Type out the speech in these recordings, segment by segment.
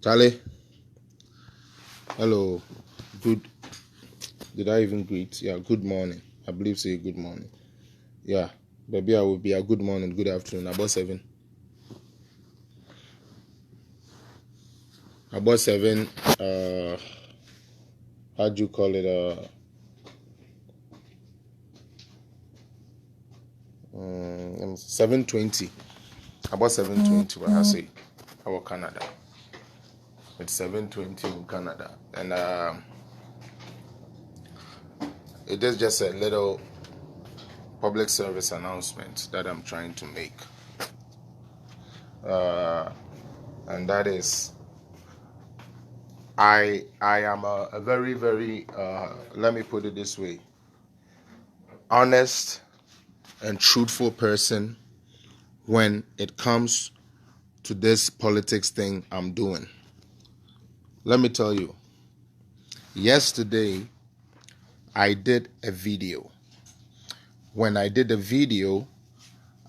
Charlie, hello. Good. Did I even greet? Yeah, good morning. I believe say good morning. Yeah, maybe I will be a good morning, good afternoon. About 7. About 7. How do you call it? 7:20. About 7:20. What I say? Our Canada. It's 7:20 in Canada, and it is just a little public service announcement that I'm trying to make, and that is, I am a very, very let me put it this way, honest and truthful person when it comes to this politics thing I'm doing. Let me tell you, yesterday I did a video. When I did the video,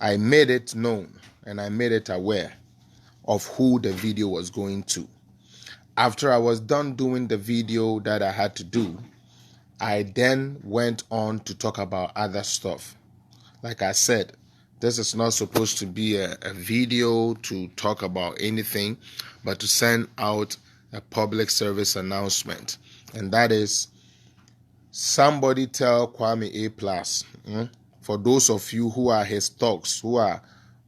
I made it known and I made it aware of who the video was going to. After I was done doing the video that I had to do, I then went on to talk about other stuff. Like I said, this is not supposed to be a video to talk about anything, but to send out a public service announcement. And that is, somebody tell Kwame A+, for those of you who are his thugs, who are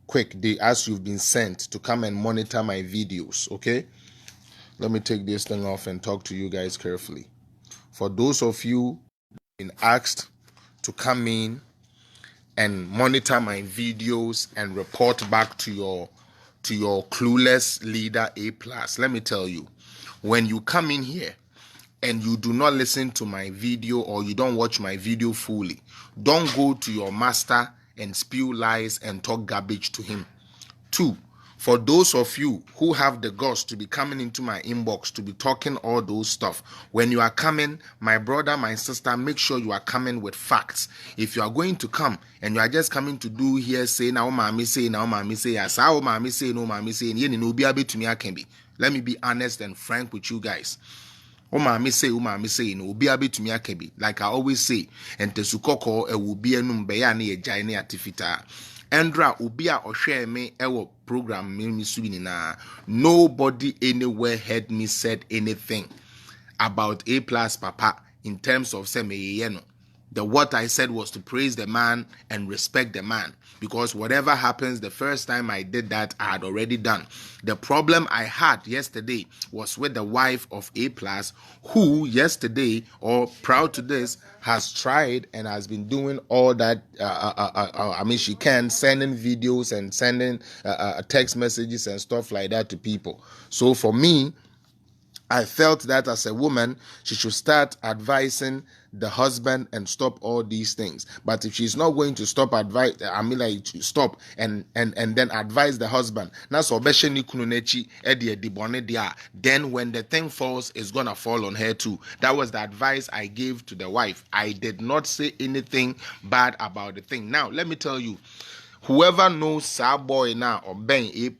quick, as you've been sent to come and monitor my videos, okay? Let me take this thing off and talk to you guys carefully. For those of you been asked to come in and monitor my videos and report back to your clueless leader A+, let me tell you, when you come in here and you do not listen to my video or you don't watch my video fully, don't go to your master and spew lies and talk garbage to him. 2, for those of you who have the guts to be coming into my inbox to be talking all those stuff, when you are coming, my brother, my sister, make sure you are coming with facts. If you are going to come and you are just coming to do here, say, now mommy say, now mommy say, yes, how mommy say, no mommy say, and you know, be able to me, I can be. Let me be honest and frank with you guys. Umami say, no, be able to me, I can be. Like I always say, and Tesukoko, will be a numbeya a giant atifita. Endra ubia oshare me ewo program me subini na. Nobody anywhere heard me said anything about A+ Papa in terms of say me yeno. What I said was to praise the man and respect the man, because whatever happens, the first time I did that, I had already done. The problem I had yesterday was with the wife of A+, who yesterday, or proud to this, has tried and has been doing all that. She can, sending videos and sending text messages and stuff like that to people. So for me, I felt that as a woman, she should start advising the husband and stop all these things. But if she's not going to stop stop and then advise the husband, then when the thing falls, it's gonna fall on her too. That was the advice I gave to the wife. I did not say anything bad about the thing. Now, let me tell you, whoever knows Sir Boy now or Ben A+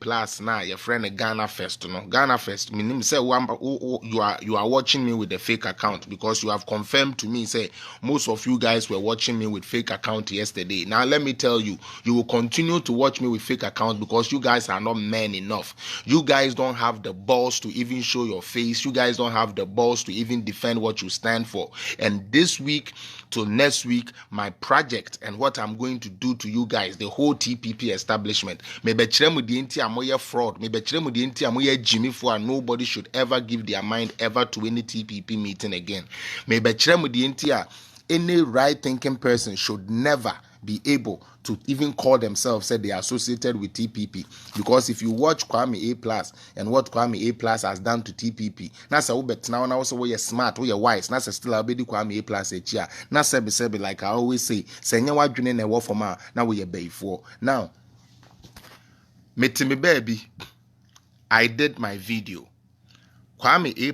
now, your friend Ghana First, Ghana First. Meaning say you are watching me with a fake account, because you have confirmed to me say most of you guys were watching me with fake account yesterday. Now let me tell you, you will continue to watch me with fake account because you guys are not men enough. You guys don't have the balls to even show your face. You guys don't have the balls to even defend what you stand for. And this week to next week, my project and what I'm going to do to you guys, the whole TPP establishment, maybe fraud, maybe Jimmy for, and nobody should ever give their mind ever to any TPP meeting again. Maybe any right thinking person should never be able to even call themselves say they are associated with TPP, because if you watch Kwame A+ and what Kwame A+ has done to TPP, na say now also we are smart, we are wise, na say still abedi Kwame A+ echia, na say like I always say, say nya wadwene na wo for na we are before. Now, metimi baby, I did my video. Kwame A+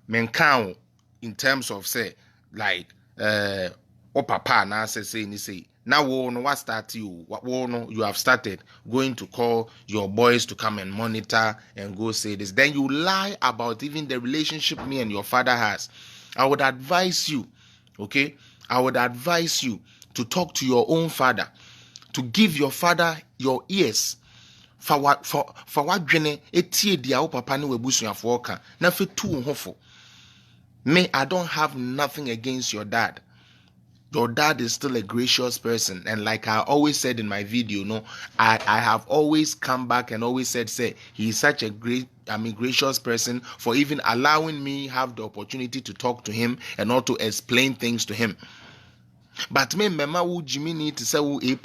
menkan in terms of say like papa na say ni say Now, what start you? You have started going to call your boys to come and monitor and go say this. Then you lie about even the relationship me and your father has. I would advise you, okay? I would advise you to talk to your own father, to give your father your ears. For what dwene etie dia wo papa ne wabusuafo ka na fe tu hofo. Me, I don't have nothing against your dad. Your dad is still a gracious person, and like I always said in my video, I have always come back and always said, he's such a gracious person for even allowing me have the opportunity to talk to him and not to explain things to him. But me mema wo Jimmy need to say wo A+.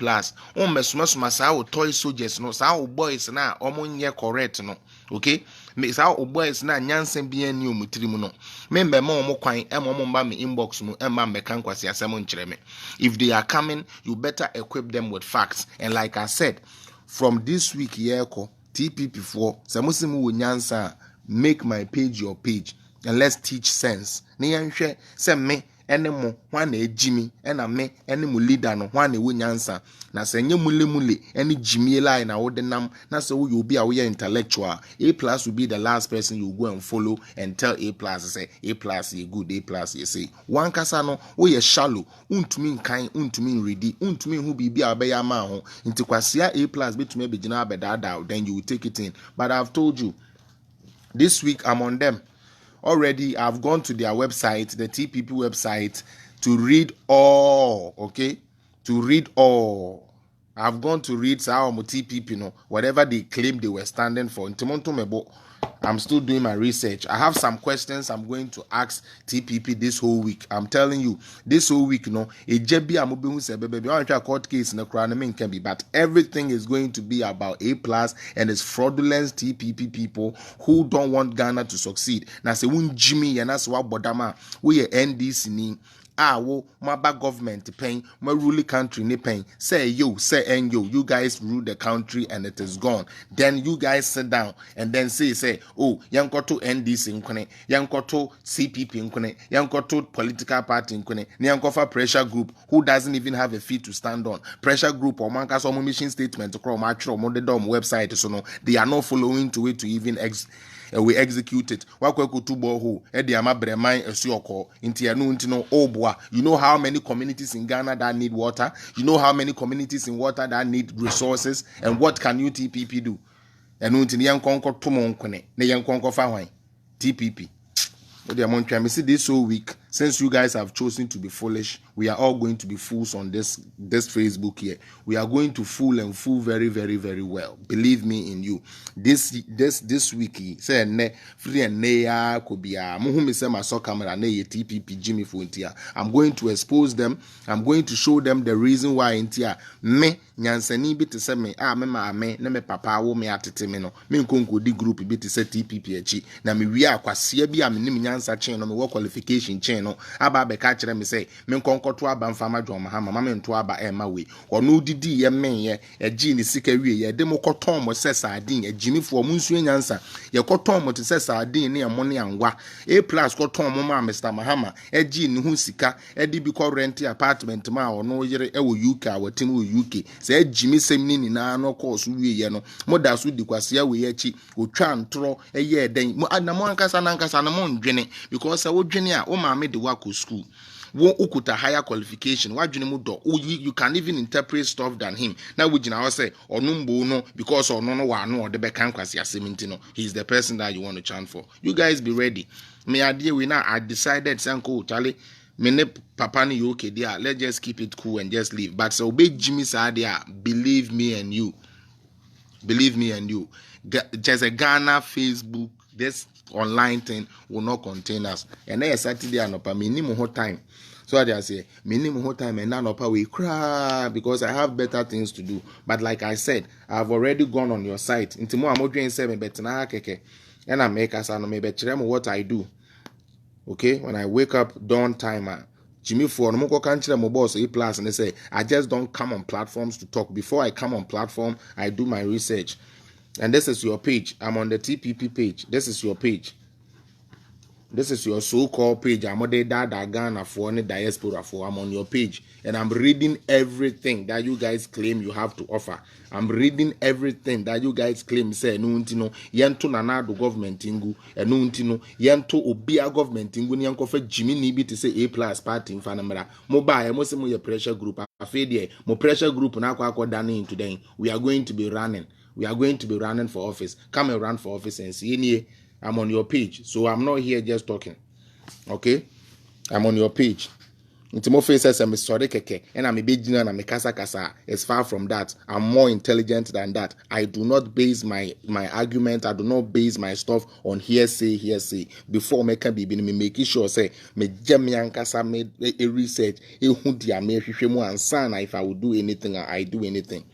O mesuma sa wo toy soldiers no, sa wo boys na omo nye correct no. Okay? Me sa wo boys na nyansem bia ni omutiri mu no. Me mema omo kwan emo mba me inbox mu emma meka nkwasi asem nkyere me. If they are coming, you better equip them with facts. And like I said, from this week yeko TPP 4, samusimu wo nyansa, make my page your page and let's teach sense. Ne yanhwe se me enemo wan na Jimmy ena me enemo leader no wan na wo nyansa na se nye mule eni Jimmy line na wo de nam na se wo you be a wo intellectual. A+ will be the last person you go and follow and tell A+ say A+ is good, A+ you say one kasa no wo ye shallow untumi nkan untumi ready untumi hu bibi a be ya ma ho nti kwasia A+ betumi be gina abedada, then you will take it in. But I've told you this week I'm on them already. I've gone to their website, the TPP website, to read all, okay? To read all. I've gone to read TPP, whatever they claim they were standing for. I'm still doing my research. I have some questions I'm going to ask TPP this whole week. I'm telling you, this whole week, a court case can be, but everything is going to be about A+ and its fraudulent TPP people who don't want Ghana to succeed. Now say Jimmy and that's what Bodama we NDC ni. Maba government paying, my ruling country ni paying. Say yo, you guys rule the country and it is gone. Then you guys sit down and then say, oh, yankoto NDC nkone, yankoto CPP nkone, yankoto political party nkone, yankofa pressure group who doesn't even have a feet to stand on. Pressure group or manka some mission statement to call match or modern website so no, they are not following to it to even we execute it. You know how many communities in Ghana that need water? You know how many communities in water that need resources? And what can you TPP do? TPP. See this whole week, since you guys have chosen to be foolish, we are all going to be fools on this Facebook here. We are going to fool and fool very, very, very well. Believe me in you. This wiki say free and could be camera TPP Jimmy Funtia. I'm going to expose them. I'm going to show them the reason why intia me nyansani bit say me me na me papa wo me atete me no me nkonko di group bit say TPP achi na me wi akwasia bi am nim nyansa chen no me work qualification chen no aba be ka kire me say me nkonkoto aba mfama dwom ha mama me nto aba e ma we ono didi ye men ye agi ni sika wie ye de mo koton mo se sardine agimi fo mo nsu nyansa ye koton mo te se sardine ne mo ne anwa A+ koton mo ma Mr. Mahama agi ni hu sika e di bi ko rent apartment ma ono yere e wo UK awatim wo UK se agimi semni ni na no course wie ye no mo da so di kwasia we achi otwa ntro e ye den mo anamo ankasa na mo ndwene because wo dwene a wo ma me de wa ko school wo ukuta higher qualification wadwene mu do you can even interpret stuff than him. Now we jina say onumbo no because ono no wa no de be kan kwase asementi no, he's the person that you want to chant for. You guys be ready. Me adie we now I decided sanko Charlie me ne papa ni okay there, let's just keep it cool and just leave. But so be Jimmy Sadia, believe me and you, just a Ghana Facebook, this online thing will not contain us. And then Saturday and up minimum whole time. So I say minimum whole time and now we cry because I have better things to do. But like I said, I've already gone on your site. Into more I'm doing 7 better na keke. And I make us and maybe what I do. Okay, when I wake up dawn timer. Jimmy for no country my boss A+ and they say I just don't come on platforms to talk. Before I come on platform, I do my research. And this is your page. I'm on the TPP page. This is your page. This is your so-called page. I'm on the Ghana for any diaspora for. I'm on your page and I'm reading everything that you guys claim you have to offer. I'm reading everything that you guys claim. Say no ntino yento nanado government ingu no ntino yento obia government ingu ni yanko fe Jimmy Nibi to say A+ party in fanamera. Mobile mo se mo your pressure group. Afedie mo pressure group na akwa dane into then. We are going to be running. We are going to be running for office. Come and run for office and see. I'm on your page, so I'm not here just talking. Okay, I'm on your page. Intimo faces I'm sorry keke, and I'm a big and I'm a kasa. It's far from that. I'm more intelligent than that. I do not base my argument. I do not base my stuff on hearsay. Before me can be making sure say me jamian kasa made a research. If I would do anything, I do anything.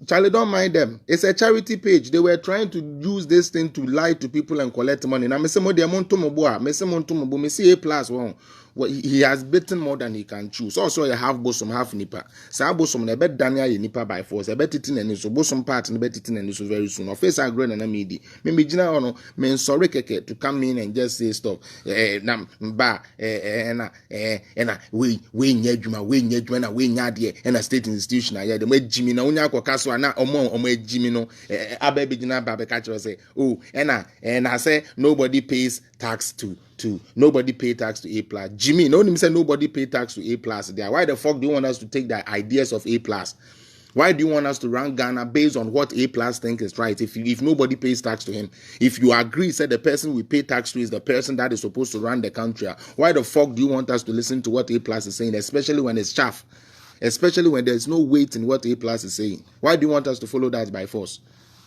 Charlie, don't mind them. It's a charity page. They were trying to use this thing to lie to people and collect money. Now, me say mo me see A+1. Well, he has bitten more than he can chew. So also you have bosom, half nipa. Sa bosom na bet Daniel ye nipa by force. I bet it in and so bosom part and bet it in and so very soon. Of face I grow and medi. Me jina ono me sorry keke to come in and just say stuff. Na ba we nyejuma na we nyadie and a state institution ya de me Jimmy na unya kwa kaso na omo Jimmy no ababe jina ba be catch say oh and I say nobody pays tax to nobody pay tax to A+. Jimmy, no one say nobody pay tax to A+ there. Why the fuck do you want us to take the ideas of A+? Why do you want us to run Ghana based on what A+ think is right? If nobody pays tax to him, if you agree, say the person we pay tax to is the person that is supposed to run the country, why the fuck do you want us to listen to what A+ is saying, especially when it's chaff, especially when there's no weight in what A+ is saying? Why do you want us to follow that by force?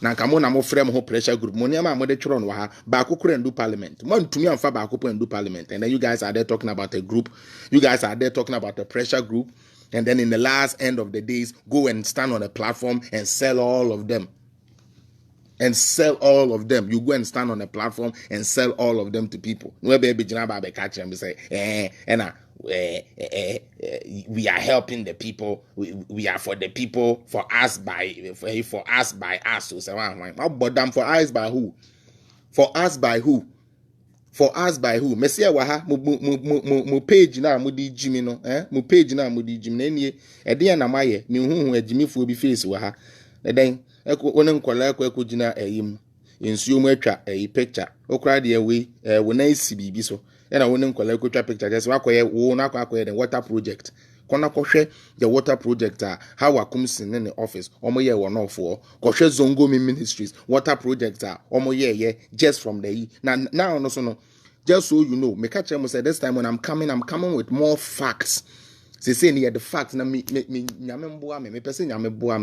Na kamo na mo frame ho pressure group mo niam mo de choro no ha ba kokoro ndu parliament mo ntumi amfa ba kokoro ndu parliament, and then you guys are there talking about a group, you guys are there talking about a pressure group, and then in the last end of the days go and stand on a platform and sell all of them. You go and stand on a platform and sell all of them to people. We are helping the people. We are for the people. For us by us. So say, but damn, for us by who? For us by who? For us by who? Messia waha mo page na mo di Jimmy no mo page na mo di Jimmy na nie e de na maye me hu Jimmy fo bi face waha den wona nkwala akwa gina ayim ensuo mu atwa picture okra de we wona isi bibi so na wona nkwala akwa picture just wakoye wo na akoye the water project kona kohwe the water project how akumsin in the office omoye wono for kohwe zongo ministries water project omoye just from the now no so no, just so you know, me catch them say this time when I'm coming with more facts. Say near the facts na me nyamemboa me person nyameboa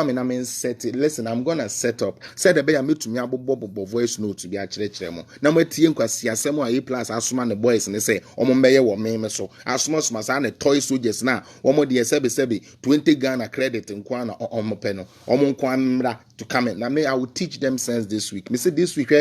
me na me set it. Listen, I'm gonna set up. Said the be me to me abobo voice note to be a chere mo. Na mo tie nkwasi asem a A+ asoma ne boys ne say omo meye wo me so. Asoma sa na toy soldiers na omo de sebe 20 Ghana credit nkwa na omo pe no. Omo nkwa mra to come in. Na me I will teach them sense this week. Me say this week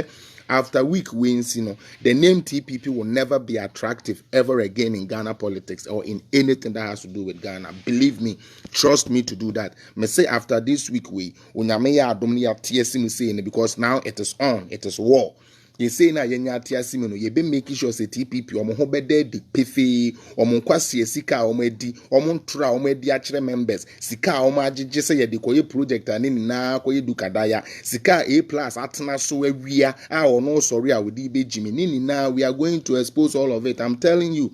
after week wins, you know, the name TPP will never be attractive ever again in Ghana politics or in anything that has to do with Ghana. Believe me, trust me to do that. Me say after this week we unyameya adomni TSC me say because now it is on, it is war. You say na yenya TSC me no ye be making sure say TPP omo ho bede di pefe omo kwase sika omo edi omo ntura omo edi a kire members sika omo agege say ye de koye project ani na koye dukadaya sika A+ atena so awia a ono sorry a we di be jimi ni na we are going to expose all of it. I'm telling you,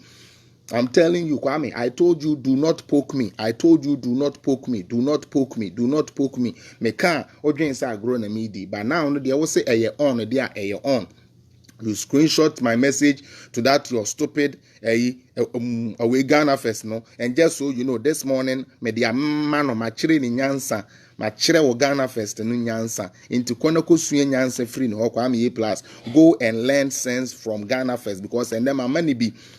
Kwame, I told you do not poke me. I told you do not poke me. Do not poke me. Do not poke me. Me can odwen say agro na me di. But now no dey will say on dey on. You screenshot my message to that your stupid away Ghana first no, and just so you know, this morning me dia man on my chire ni nyansa ma chire wo Ghana first no nyansa into konako sue nyansa free no kwa me A+. Go and learn sense from Ghana first, because and then my money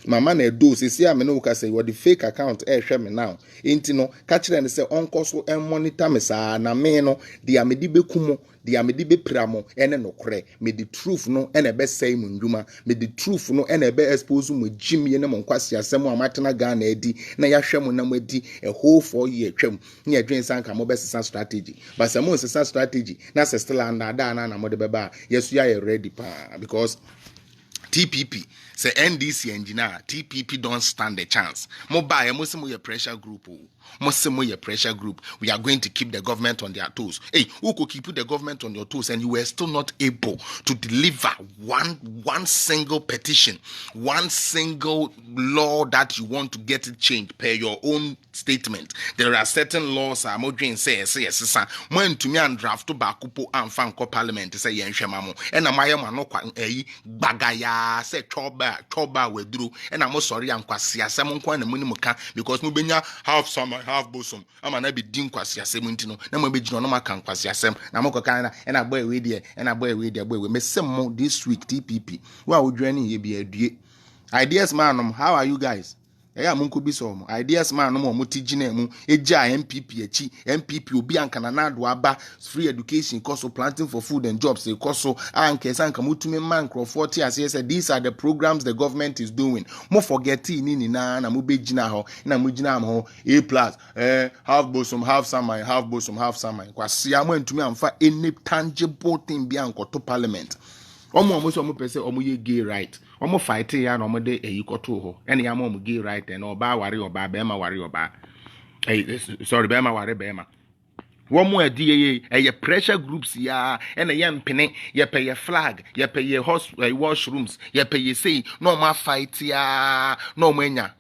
na do see am no ka say what the fake account hwe me now into no ka chire ne say onko so en monitor me sa na me no dia me di bekumo dia me di bepramo ene no kre me the truth no ene be say mu nduma me the truth no ene be expose mu Jimmy ne mo nkwase asem a matena Ghana edi na ya hwe mu na mu edi a whole 4 year twam ne adwen sanka mo be sesa strategy. But some more strategy. That's still under that na mo de beba. Yes, we are ready because TPP say NDC engineer TPP don't stand a chance. Mobile mo your pressure group. Mo your pressure group. We are going to keep the government on their toes. Hey, who could keep the government on your toes and you were still not able to deliver one single petition, one single law that you want to get it changed per your own statement. There are certain laws I'm going say when to me and draft to bakupo and fanko parliament say yen hwemamo and amaya mano kwa bagaya say choba wedru and I'm sorry and kwasi asem nko na muni muka because mu benya half summer half bosom ama na be din kwasi asem ntino na mo be gino no maka kwasi asem na mo kokan na and aboy we there and aboy we me sem mo this week TPP wa odwane ye bi adue ideas man how are you guys? Yeah, munko bi so mo ideas man no mo tigina mu eja MPP achi MPP obi anka na do aba free education course planting for food and jobs e course anka sanka mutumi man crowd say these are the programs the government is doing mo forget ni na mo begina ho na mo gina ho A+ half bosom half summer kwase am antumi amfa any tangible thing bi ankoto parliament omo so mo pese omo ye gay right omo fight ya na omo de eyikoto ho ene ya mo gay right and oba ware oba be ma ware oba sorry be ma ware be ma wo mo adi ye pressure groups ya ene ye mpene ye pay ye flag ye pay ye washrooms ye pay ye say no ma fight ya no mo enya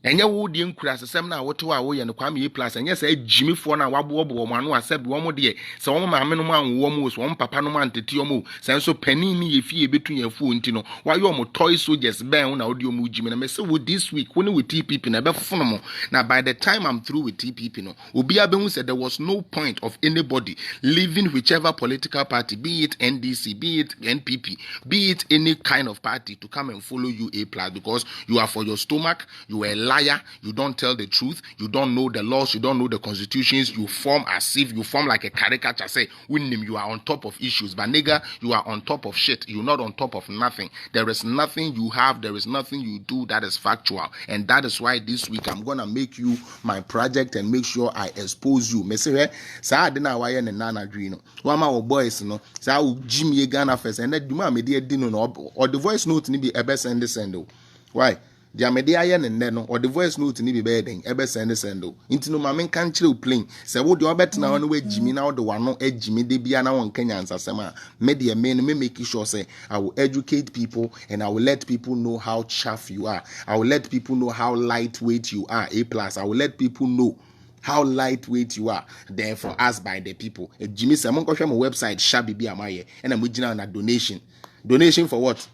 enye wo die nkura asesem na wote wa wo ye no kwame A+ enye se agimifo na wabobo mo anu asebi wo mo de se wo maame no ma anwo mo so wo papa no ma anteti mo se nso panin ni ye fie betu ye fu nti no wa yo mo toy soldiers ben na odi mo gimi na me se wo this week when with TPP na be fono mo na by the time I'm through with TPP no obi abehu said there was no point of anybody leaving whichever political party, be it NDC, be it NPP, be it any kind of party, to come and follow you A+ because you are for your stomach, you are a liar, you don't tell the truth, you don't know the laws, you don't know the constitutions, you form as if you form like a caricature, say, Winnim, you are on top of issues, but nigga, you are on top of shit, you're not on top of nothing. There is nothing you have, there is nothing you do that is factual, and that is why this week I'm gonna make you my project and make sure I expose you. Me say, sa adena wa ye ne nana dwi no. Wa ma wo boys no, sa wo Jimmy Ghana first, and that duma me dey di no or the voice note ni be ebe send o. Why? Dia me dey aye ne no or the voice note ni be den ebe send o. Inti no ma men kan kire o plain. Se wo de obetena wo no we Jimmy na wo de wano Jimmy de bia na won kanya ansasem a me de me no me make sure say I will educate people and I will let people know how chaff you are. I will let people know how lightweight you are. A+. I will let people know how lightweight you are, therefore asked by the people. Jimmy say, "Mon kohwe my website shabi bi amaye, and I'm gina na donation. Donation for what?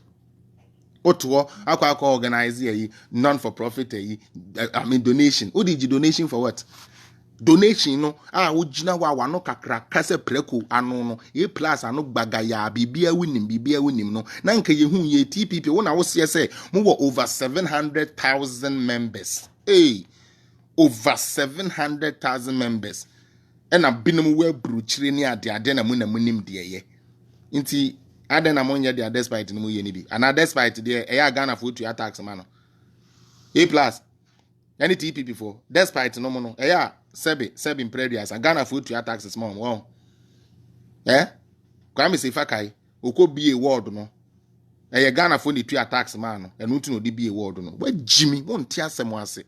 Otuo akwa organize ye non-for-profit I mean donation. Who did you donation for what? Donation no ujina wa no kakra kase preko ano no A+ ano bagaya bibia winim no na nka ye hu ye TPP wo na wo say mo wo over 700,000 members. Hey, over 700,000 members. And I've been aware bruchiri ni ade na munim de ye. Inti ade na monye de despite no ye ni bi. And despite de Ghana for to tax man. A+ any TPP for despite no no sebi previous and Ghana for to taxes mom. Wow. Kwame se fakai okobi a word no. Ghana for the 2 attacks man and no de be a word no. Where Jimmy won't tear someone say.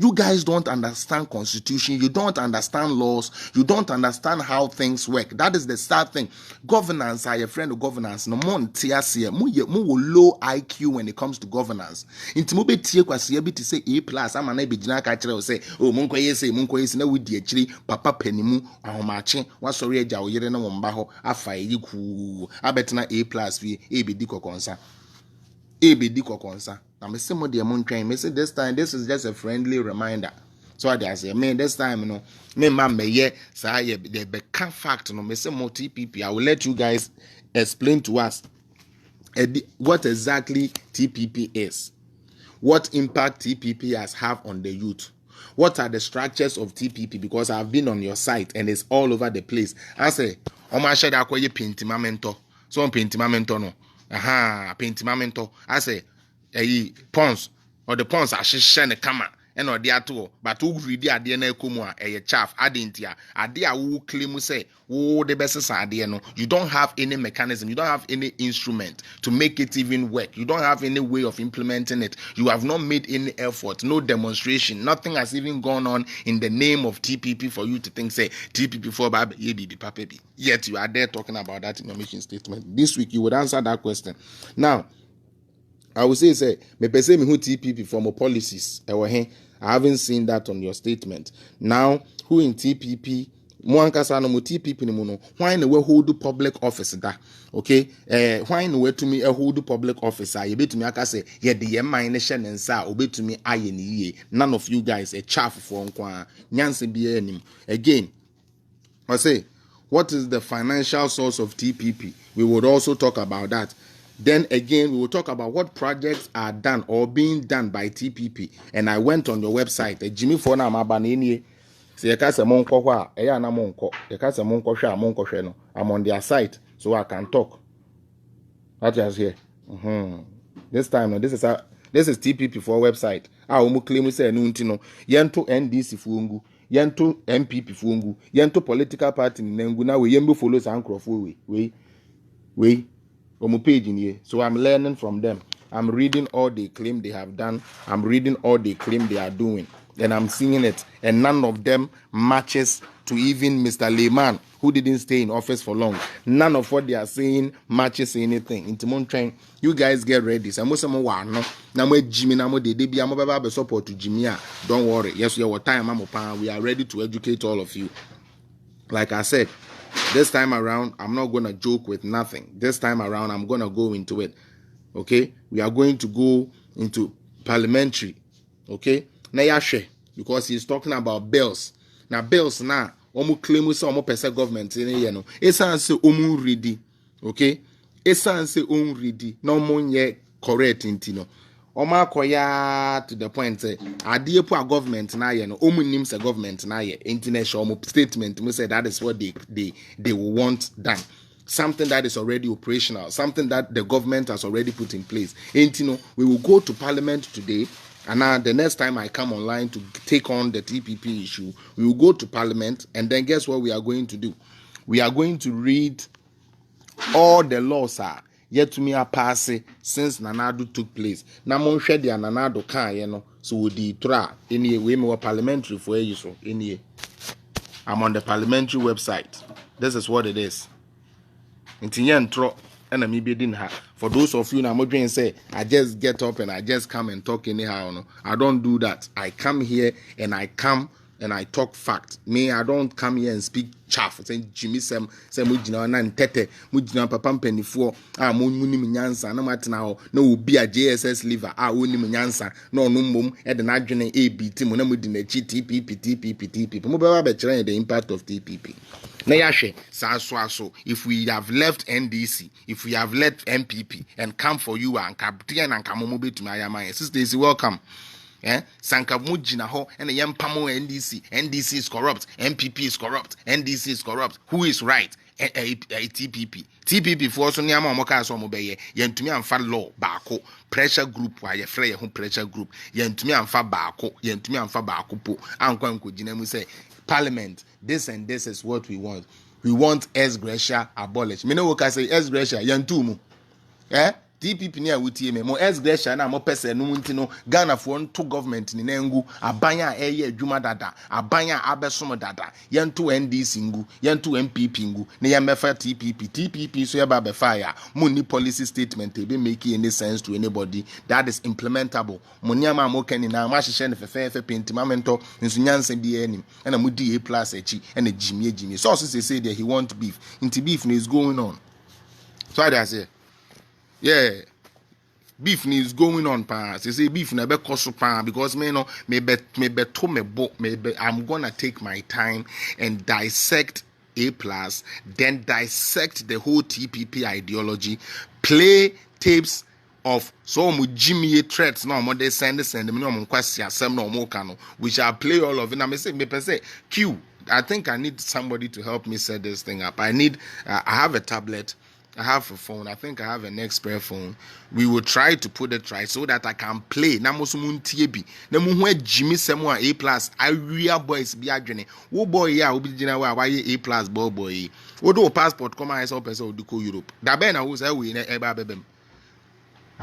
You guys don't understand constitution, you don't understand laws, you don't understand how things work. That is the sad thing. Governance, are a friend of governance. No more TSC, more low IQ when it comes to governance. Intimobe tie kwasi ebi to say A+, I'm an ebijina kachire say, oh munko yesi na wudi echiri papa penimu ahomache wa sorry eja oyere na womba ho afa yi ku abetena A+ we ebedi kokonsa. Ebedi kokonsa. Now, me say mo de mon train. Me say this time, this is just a friendly reminder. So I say, man, this time, you know, me man me ye say the become fact. No, me say mo TPP. I will let you guys explain to us what exactly TPP is, what impact TPP has have on the youth. What are the structures of TPP? Because I've been on your site and it's all over the place. I say, oh my shade akwaye pentimamento. So pentimamento no. Pentimamento. I say. Pons or the pons are shishene kama and or the ato, but who read the idea na kumwa a chaff adentia, idea who claim say, oh, the best idea no. You don't have any mechanism, you don't have any instrument to make it even work. You don't have any way of implementing it. You have not made any effort, no demonstration, nothing has even gone on in the name of TPP for you to think, say, TPP for Baby. Yet you are there talking about that in your mission statement. This week you would answer that question. Now, I will say, me pese me who TPP for more policies. I haven't seen that on your statement. Now, who in TPP? Mwankasa no mo TPP ni mo no. Why no we hold public office da? Okay? Why no we to me hold public office? You bet to me aka say ye de ye man ne hye ne nsa obe to me aye ne yie. None of you guys a chaff for nkwa. Nyanse bi anim. Again, I say, what is the financial source of TPP? We would also talk about that. Then again, we will talk about what projects are done or being done by TPP. And I went on your website. Jimmy Fona Mabanini. Say you can't monko wa. Eya na monko. You can't monko share monko share no. I'm on their site, so I can talk. That is here. This time, no, this is TPP for website. Umu claim say no. Yento NDC fungu. Yento MPP fungu. Yento political party nengu na we yembo follow sankrofo we. On page in here. So I'm learning from them. I'm reading all they claim they have done. I'm reading all they claim they are doing. And I'm seeing it. And none of them matches to even Mr. Lehman, who didn't stay in office for long. None of what they are saying matches anything. You guys get ready. Don't worry. Yes, your time. We are ready to educate all of you. Like I said, this time around, I'm not going to joke with nothing. This time around, I'm going to go into it. Okay? We are going to go into parliamentary. Okay? Because he's talking about bills. Now, bills now, omu claim say omu pese government in here no. Esan say omu ready. Okay? Esan say omu ready. No monye correct intino. Oma koya to the point say adie po government na ye no omu nim say government na ye international omu statement me say that is what they will want done, something that is already operational, something that the government has already put in place. Intino, we will go to parliament today, and now the next time I come online to take on the TPP issue, we will go to parliament, and then guess what we are going to do? We are going to read all the laws are yet to me are passing since Nanado took place. Na mon share the Nanado can no so we di tra any way more parliamentary for you so any. I'm on the parliamentary website. This is what it is. Intinyan tro and a me didn't have. For those of you now modern say I just get up and I just come and talk anyhow. No, I don't do that. I come here and I talk fact. Me, I don't come here and speak chaff. Say Jimmy Sam mujina na ntete mujina papa mpanifo muni munyansa na matina ho na obi a JSS liver oni munyansa na onu mmom e de na adwene ABT mu na mudi na chi TPP mo be ba kire the impact of TPP na yahwe so if we have left NDC, if we have left MPP and come for you and captain and come mo betumi ayama sisters welcome. Sanka mujina ho and the Yampamo NDC is corrupt, MPP is corrupt, NDC is corrupt. Who is right? TPP for so nyama moka so mo beye yentumi amfa law baako pressure group wa ye frɛ ye ho pressure group yentumi amfa baako po ankwa nkogina mu say parliament this and this is what we want ex gratia abolished. Me no work say ex gratia yentumu TPP ni awutie me mo ex gratia na mo pese no ntino Ghana for to government ni nangu abanya eye adwuma dada abanya abesom dada yento NDC ngu yento MPP ngu ne yemefa TPP so yeba be fire mo ni policy statement e be make any sense to anybody that is implementable mo niama mo kani na ma hye ne fefe pentimamento nso nyansa bi anim na mo di A+ echi na jimie so say there he want beef into beef is going on. So I say yeah, beef is going on pa. They say beef na be cost pa because me no I'm gonna take my time and dissect A+, then dissect the whole TPP ideology, play tapes of so mu Jimmy threats no more they send me no more question some no more cano. We shall play all of it. I say Q. I think I need somebody to help me set this thing up. I have a tablet. I have a phone. I think I have an expert phone. We will try to put it right so that I can play. Na musumun tiebi. Na muhwe Jimmy Semwa A plus. I real boys be adwene. Wo boy ya obi jina wa A plus boy. Wo do passport come I saw person do Europe. Da ben na wo say we na eba bebem.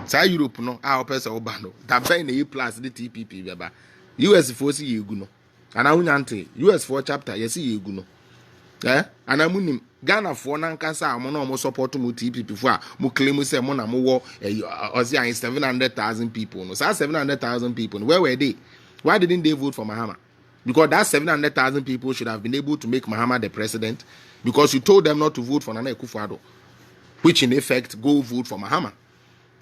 Say Europe no. A person oba no. Da ben na A plus the TPP beba. US for si yegu no. Ana hunyante US for chapter yesi yegu no. Ana munim Ghana for nankasa amono mo support mu TPP for mo claim say mo na mo wo 700,000 people no. So 700,000 people where were they? Why didn't they vote for Mahama? Because that 700,000 people should have been able to make Mahama the president, because you told them not to vote for Nana Akufo-Addo, which in effect go vote for Mahama.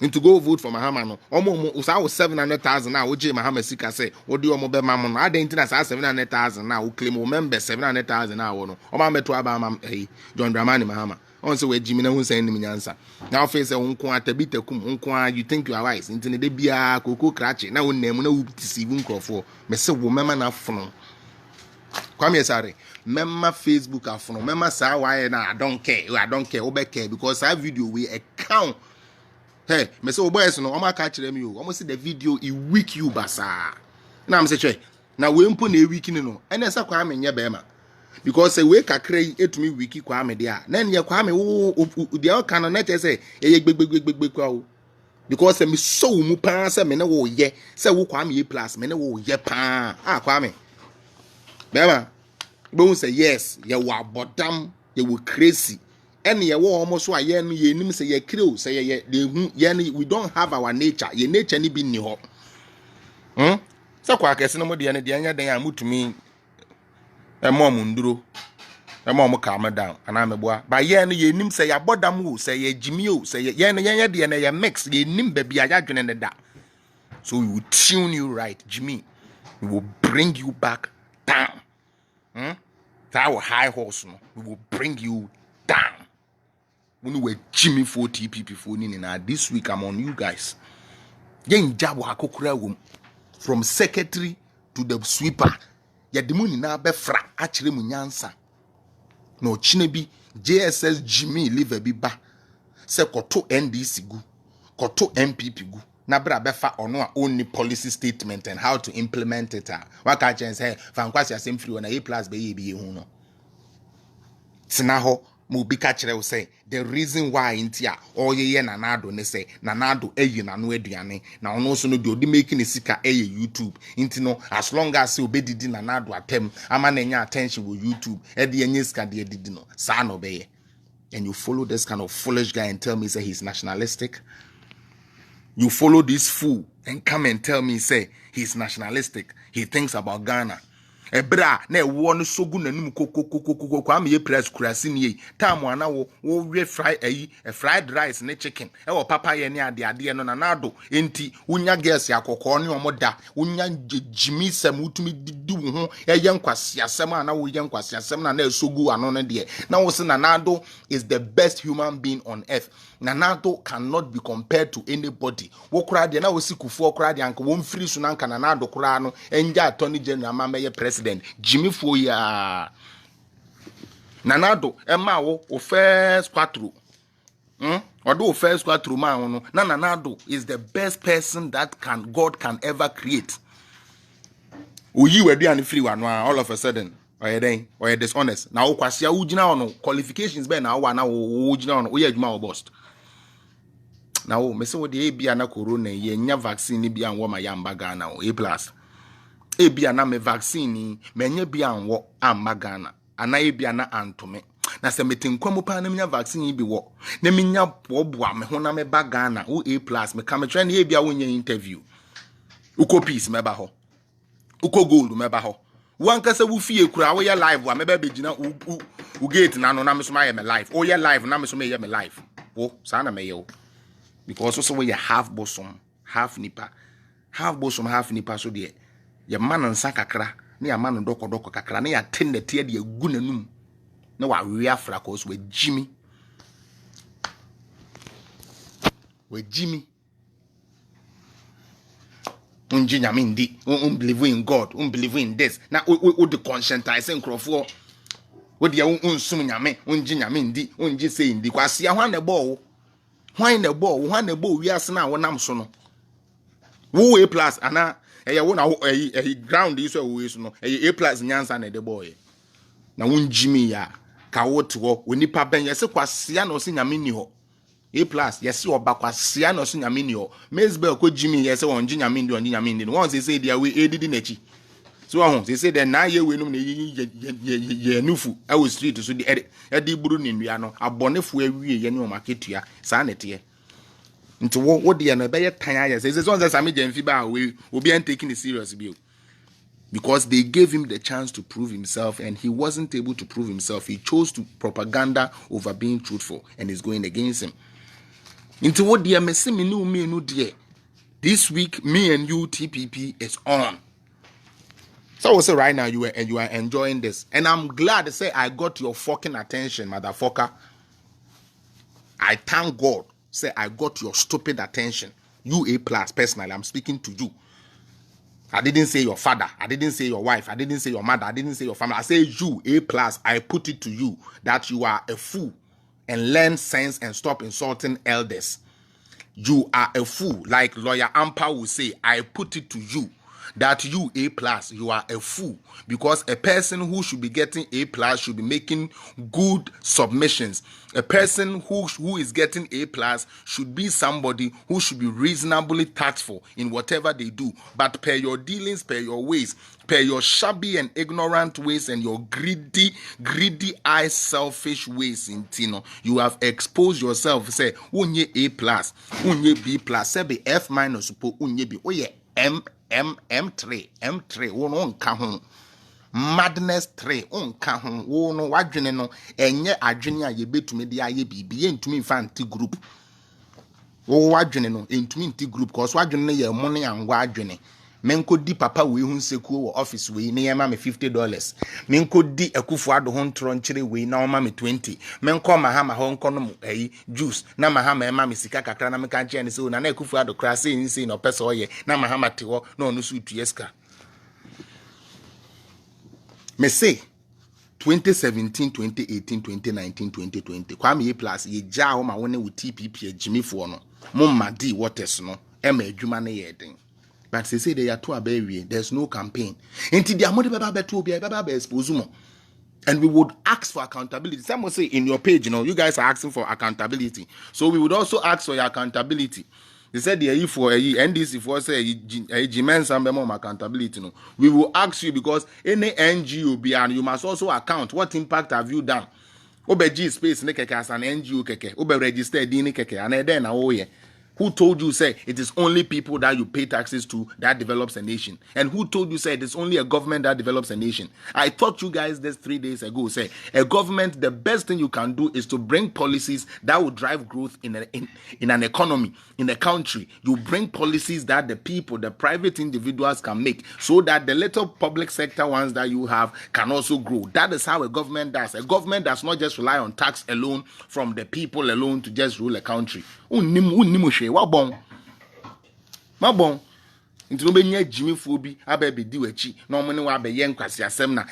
And to go vote for Mahama no. Omo 700,000 now. OJ Mahama Sika say, what do you be mamon? I didn't think that's 700,000 now. Who claim members 700,000 now? No. Oma meto aba hey John Dramani Mahama. On say we Jimmy na who say any answer. Now face say unko atabite kum unko you think you are wise. Intine de bia koko krache. Na won nemu na wo deceive nkrofo. Me say wo mema na fono. Kwame sorry. Mema Facebook afono. Mema say why na I don't care. I don't care. Obe care because that video we account. Hey, me say boys no, I'ma catch them you. Almost see the video e weak you basa. Na am say che. Na we mpo na e weak ni no. Ene say kwa me nye be ma. Because say we kakra etumi wiki kwa me dia. Na nye kwa me wo dia o kan no na che say e gbegbegbegbegbe kwa wo. Because say me so mu pa say me na wo ye. Say wo kwa me ye plus me na wo ye pa. Ah kwa me. Be ma. Bo say yes, ye wo abodam, ye wo crazy. And ye wo almost so ye no ye nim say ye crew say ye we don't have our nature. Ye nature ni bi ni ho. So kwa kese no mo de ne de anya dan amutumi mom nduro mom calm down ana meboa ba ye no ye nim say ya bodam wo say ye jimi o say ye no ye de ne ye mix ye nim ba bia ya dwene ne da. So we will tune you right, Jimmy. We will bring you back down. That high horse no, we will bring you down. When we were Jimmy for TPP for Nina, this week I'm on you guys. Yen jabo hakokura wom from secretary to the sweeper. Ya de muni na befra achire mu nyansa. No chinebi JSS Jimmy live bi ba. Se koto NDC gu, koto MPP gu. Na bra befa ono a only policy statement and how to implement it. Waka chen say fankwasi asem free na A plus be ye bi hu no. Sinaho mo bi ka kire wo say the reason why intia oyeye nanado ne say nanado eyi nano aduane na ono so no de odi making sika eye YouTube inti no as long as say obedidi nanado atem ama na nya attention wo YouTube e de nya sika de didi no sa no be. And you follow this kind of foolish guy and tell me say he's nationalistic. You follow this fool and come and tell me say he's nationalistic. He thinks about Ghana. Ebra na ewo no sogu nanum kokokokoko kwa me press kurasi ni time ana wo we fry fried rice ne chicken e wo papa ye ne ade no nanado enti unya gas yakoko ne omoda unya jimi sam utumi didi wo ho ye nkwase asem ana wo ye nkwase asem na esogu ano no de na wo se nanado is the best human being on earth. Nanado cannot be compared to anybody. Wo kura de na wo sikufu kura de anka wo mfiri so na anka nanado kura no enja attorney general ma meye president Jimmy Foya Nanado Emma o first quattro Odo first quattro ma no na Nanado is the best person that God can ever create. Oyi we do free one all of a sudden or you dishonest na o kwase a ugina ono qualifications be na wa na o ugina ono o ye adwuma o boss na o me se wo de bia na corona ye nya vaccine ni bia anwo ma ya mba Ghana o A plus ebia na me vaccine menye bia anwo amba Ghana ana ebia na antome na se metinkwam pa na menya vaccine bi wo na menya boboa me ho na me ba Ghana o A plus me kam try na ebia wo nya interview uko peace me ba ho uko gold me ba ho wankasa wo fie kura wo ye live wa me ba begina u gate na no na me so ma ye me live o ye live na me so me ye me live wo sa na me ye wo because so we half bosom half nipa so de ye man nsa kakra na ya man doko kakra na ya tenne tie de agu nanum na wa we afra cause we Jimmy unjinya mindi believe in God believe in this na o de conscientize nkrofo What dia unsum nyame, unji nyame ndi, unji say ndi kwase ya hwan na ball. Hwan na ball, hwan na ball wiase na wonam so no. Wo A plus ana eya wo na ground is we so no. A plus nyansa na de boy. Na unji mi ya ka wo to wo onipa ben yese kwase ya na osi nyame ni ho. A plus yesi oba kwase ya na osi nyame ni ho. Mesbel ko jimi yese wonji nyame ndi no. Won say dia we edidi nachi. So they say that now ye we no ye nufu I was street so the buru ni nua no abonefo awie ye ne o market ya sa na te nti wo de na be ye tan aye say so say same jamfi ba we obi an taking it serious bi because they gave him the chance to prove himself and he wasn't able to prove himself. He chose to propaganda over being truthful and is going against him. Nti wo de me se me no de this week me and you TPP is on. So I will say right now you are enjoying this. And I'm glad to say I got your fucking attention, motherfucker. I thank God. Say I got your stupid attention. You A plus, personally, I'm speaking to you. I didn't say your father. I didn't say your wife. I didn't say your mother. I didn't say your family. I say you, A plus. I put it to you that you are a fool and learn sense and stop insulting elders. You are a fool. Like Lawyer Ampa will say, I put it to you that you A plus, you are a fool because a person who should be getting A plus should be making good submissions. A person who is getting A plus should be somebody who should be reasonably tactful in whatever they do. But per your dealings, per your ways, per your shabby and ignorant ways and your greedy eye selfish ways in Tino, you have exposed yourself. Say unye A plus, unye B plus, say be F minus, unye B, oh yeah, M3 wo nka ho madness 3 nka ho wo no wadwene no enye adwene a ye betumi de aye bibi ye ntumi infanti group wo wadwene no entumi inti group cause wadwene no ye mo ne angwa adwene menko di papa we hu nsekuo wo office we ne yema me $50 menko di akufu ado ho ntro nkyere we na oma me 20 menko mahama ho nko no juice na mahama ema me sika kakra na meka nche ne se na akufu ado kra se nsi no pese oye na mahama te ho na onu su tuyeska me say 2017 2018 2019 2020 kwa me plus ye ja ho ma woni wo TPP agimifo no mo madi waters no ema adwuma ne ye den. But they say they are too abawie. There's no campaign. Until they are more than expose. And we would ask for accountability. Some will say in your page, you guys are asking for accountability. So we would also ask for your accountability. They said they are for NDC for say a accountability. We will ask you because any NGO be and you must also account what impact have you done. Obeji space ne keke as an NGO keke. Obe register di ne keke and then na who told you say it is only people that you pay taxes to that develops a nation? And who told you say it is only a government that develops a nation? I taught you guys this 3 days ago. Say a government, the best thing you can do is to bring policies that will drive growth in an economy, in a country. You bring policies that the people, the private individuals can make so that the little public sector ones that you have can also grow. That is how a government does. A government does not just rely on tax alone from the people alone to just rule a country. Wabon nti no benya jimifo bi ababe di wachi na omo ne wa be ye nkwase asem na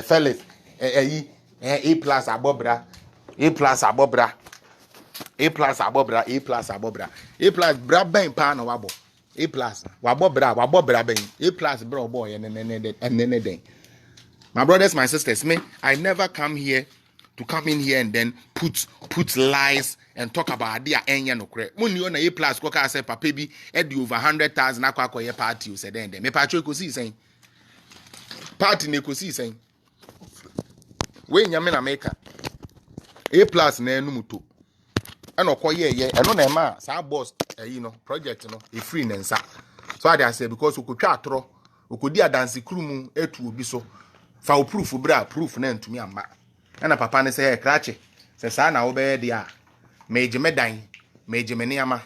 Felix A plus abobra A plus bra ben pa na wabo A plus wabobra ben A plus bro boy and den. My brothers, my sisters, I never come in here and then put lies and talk about their enya no kre. When you na A plus koka say papa bi edi over 100,000 akwa ye party you say then. Me patcho ko si saying. Party ne ko si saying. We nyame na meka. A plus na enu muto. Ano koye ye eno na ma sa boss project no e free nensa. So I say because ukotwa atro, ukodi adanse krumu etu obi so. Fa proof bra proof na ntumi amba na papa ne say krache say sa na wo be dia meje medan meje me niama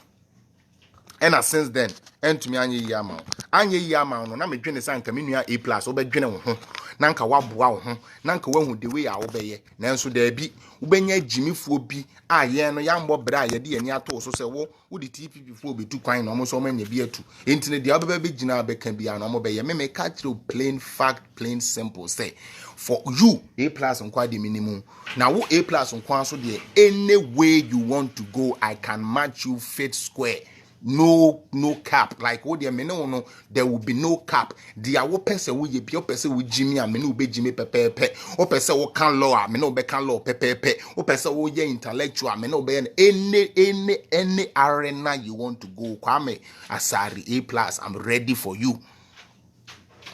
and since then ntumi anye yi ama anye yi ama no na me dwene sanka me nua A+ obedwene wo ho na nka waboa wo ho na nka wahu the way a wobeye nanso da bi wobenya jimifuo bi a ye no ya mbɔ bra ye de ani ato so se wo di TPP fo betu kwan na omo so manya bi atu entine de obeba be gina beka bia na omo beye me catch you plain fact plain simple say for you A+ nkwa de minimum na wo A+ nkwa so de any way you want to go I can match you fit square. No cap. Like what they no, there will be no cap. The awo person we ye pure person we Jimmy and me no be Jimmy pepe. O person wo can law, me no be can law pepe. O person wo ye intellectual, me no be any arena you want to go. Kwame Asari A+, I'm ready for you.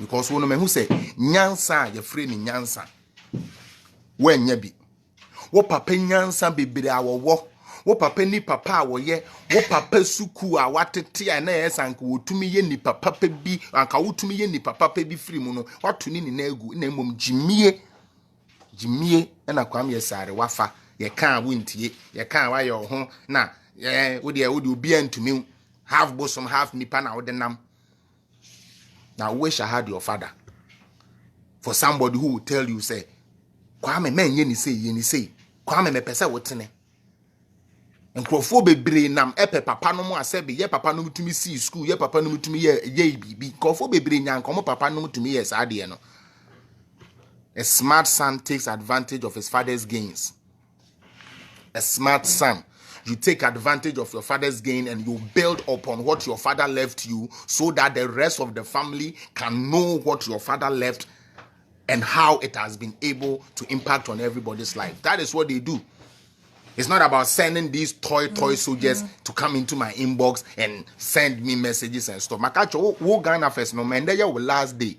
Because one me who say nyansa ye free ni nyansa. When ye be. Wo papa nyansa bibire awo. Wo papa ni papa wo ye wo papa suku a watete a na yesanka wotumi ye ni papa bi anka wotumi ye ni papa bi free mu no watuni ni na agu na mom jimie na kwam ye sare wafa ye kan wontie ye kan wa ye ho na wo de obi antumi half bosom half nipa na wo de nam. Now wish I had your father for somebody who will tell you say kwame men ye ni say kwame me pese wotene nkrofo bebre nam epe papa no mu asebi ye papa no mutumi see school ye papa no mutumi ye bibi nkrofo bebre nyanko mo papa no mutumi ye saade no. A smart son takes advantage of his father's gains. A smart son, you take advantage of your father's gain and you build upon what your father left you so that the rest of the family can know what your father left and how it has been able to impact on everybody's life. That is what they do. It's not about sending these toy soldiers to come into my inbox and send me messages and stuff. Makacho, wo Ghana first no man, there will last day.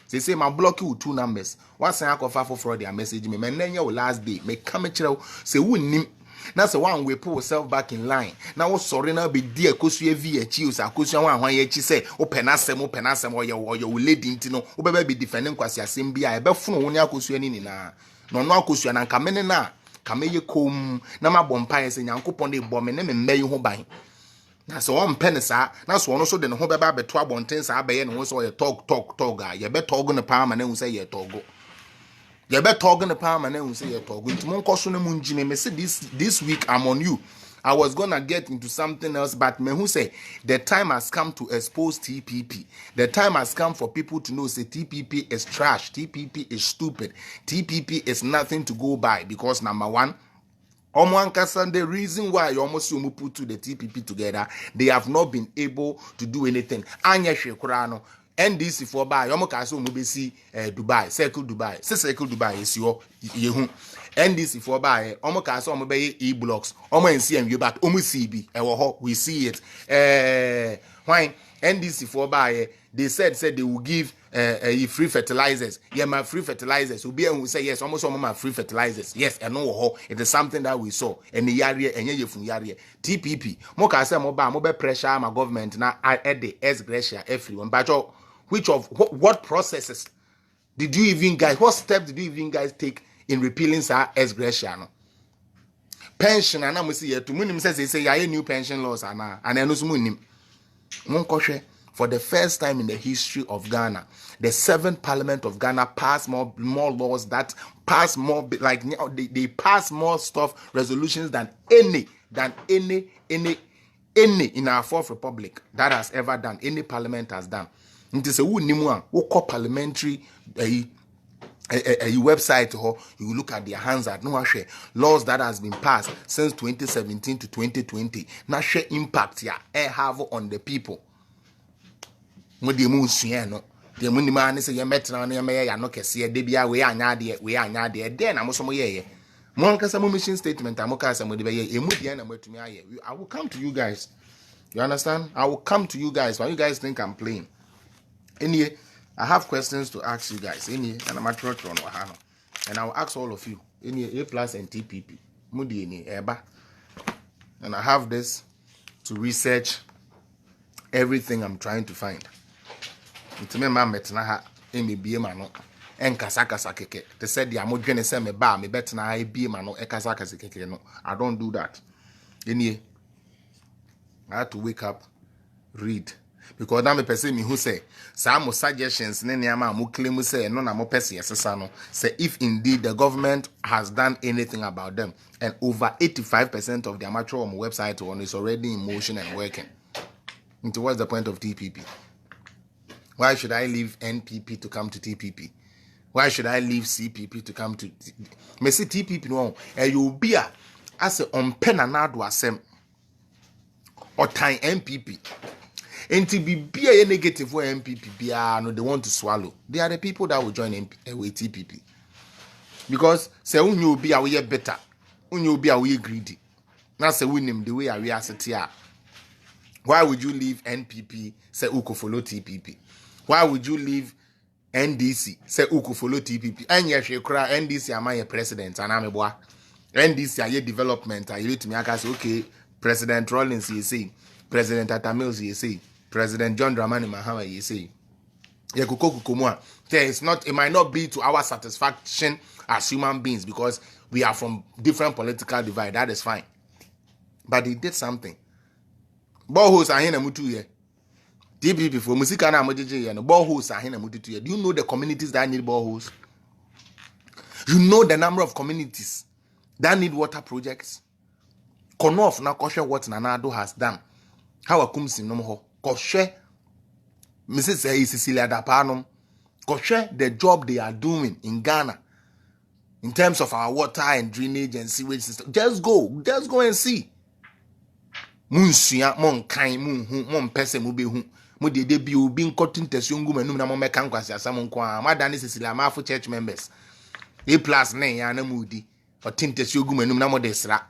They say my block you with 2 numbers. Once I offer for their message me, man, then will last day. May come at you say who nim. That's the one we put ourselves back in line. Now sorry now be dear cause you VHUs are cause you one ye say open asem or your lady into no be defending kwasi asembia e be funu wonya cause you any na no cause you na kamene na kameye kom na mabompa ye se nyankopon de bo me ne me ho ban na so on penisa na so no so de no ho beba beto abonten sa abaye ne ho so ye talk ga ye be talk no pa ma na hu say ye talk ye be talk no pa ma na hu say ye talk ntimo nkoso na munjine me say this week I'm on you. I was gonna get into something else, but me who say the time has come to expose TPP. The time has come for people to know say TPP is trash, TPP is stupid, TPP is nothing to go by because number one, the reason why you almost put to the TPP together, they have not been able to do anything. Anya Shekurano. NDC for buy, Yomokaso Mubisi Dubai, Circle Dubai, Circle Dubai is your Yehu. NDC for buy, Omokaso Mobay e-blocks, Omo and CM back, CB, we see it. Why NDC for buy, they said they will give free fertilizers. Yeah, my free fertilizers. Will be and we say yes, almost all my free fertilizers. Yes, and no, it is something that we saw. And the area and ye from area TPP. Mokasa mobile pressure my government now I add the S Gracia everyone. But what processes did you even guys? What steps did you even guys take in repealing S Gracia? No? Pension and I'm see to munim says they say yeah new pension laws and I know munim. For the first time in the history of Ghana, the 7th Parliament of Ghana passed more laws that pass more like they pass more stuff resolutions than any in our 4th Republic that has ever done. Any parliament has done. It is a who parliamentary a website or you look at their hands at no share laws that has been passed since 2017 to 2020. Not share impact have on the people. Mo de mu sua no de mu ni ma ne se ye metra no ye me ya no kese de bia we anya de de na mo so mo ye mo nkasa mo mission statement amoka asa mo de be ye emu de na mo atumi aye. I will come to you guys. You understand? I will come to you guys. Why you guys think I'm playing? Anyway, I have questions to ask you guys. Anyway, and I'm a church on Wahano. And I will ask all of you. Anyway, A+ and TPP. Mudi ni eba. And I have this to research everything I'm trying to find. Ntime ma metna ha emebie ma no enkasa kasa keke. They said ya modwene se me ba me betna ha ebie ma no ekasa kasa keke no. I don't do that. Anyway, I had to wake up, read. Because now me person me who say some suggestions ne niama mo claim say no na mo person yesesa no say if indeed the government has done anything about them, and over 85% of their material on website one is already in motion and working. Into what's the point of TPP? Why should I leave NPP to come to TPP? Why should I leave CPP to come to me see TPP no you be as a on pen and do asem or time MPP. Enti be a negative for MPP no they want to swallow. They are the people that will join with TPP. Because say you be a way better, you be a way greedy. Now say win him the way we are sit here. Why would you leave NPP say uko follow TPP? Why would you leave NDC say uko follow TPP? And yes, you cry NDC am I president and I'm a boy. NDC are development. I to me I say okay, President Rawlings you say, President Atamils you say, President John Dramani Mahama you say. It's not, it might not be to our satisfaction as human beings because we are from different political divide. That is fine. But he did something. Boreholes are here mutu ye. TPP for musika na mojeje ye no boreholes are here mutu ye. Do you know the communities that need boreholes? You know the number of communities that need water projects? Konof na koshe what Nanado has done. How akumsi no ho. Koshe Mrs. Cecilia Dapanum. Koshe the job they are doing in Ghana in terms of our water and drainage and sewage system. Just go and see. Munsia mon kind mon person will be who mo de be being cutting tesungu menum na mo meka nkwasi asam nkwa madani Cecilia Mafo church members A+ na ya na mudi o tintesungu menum na mo de sra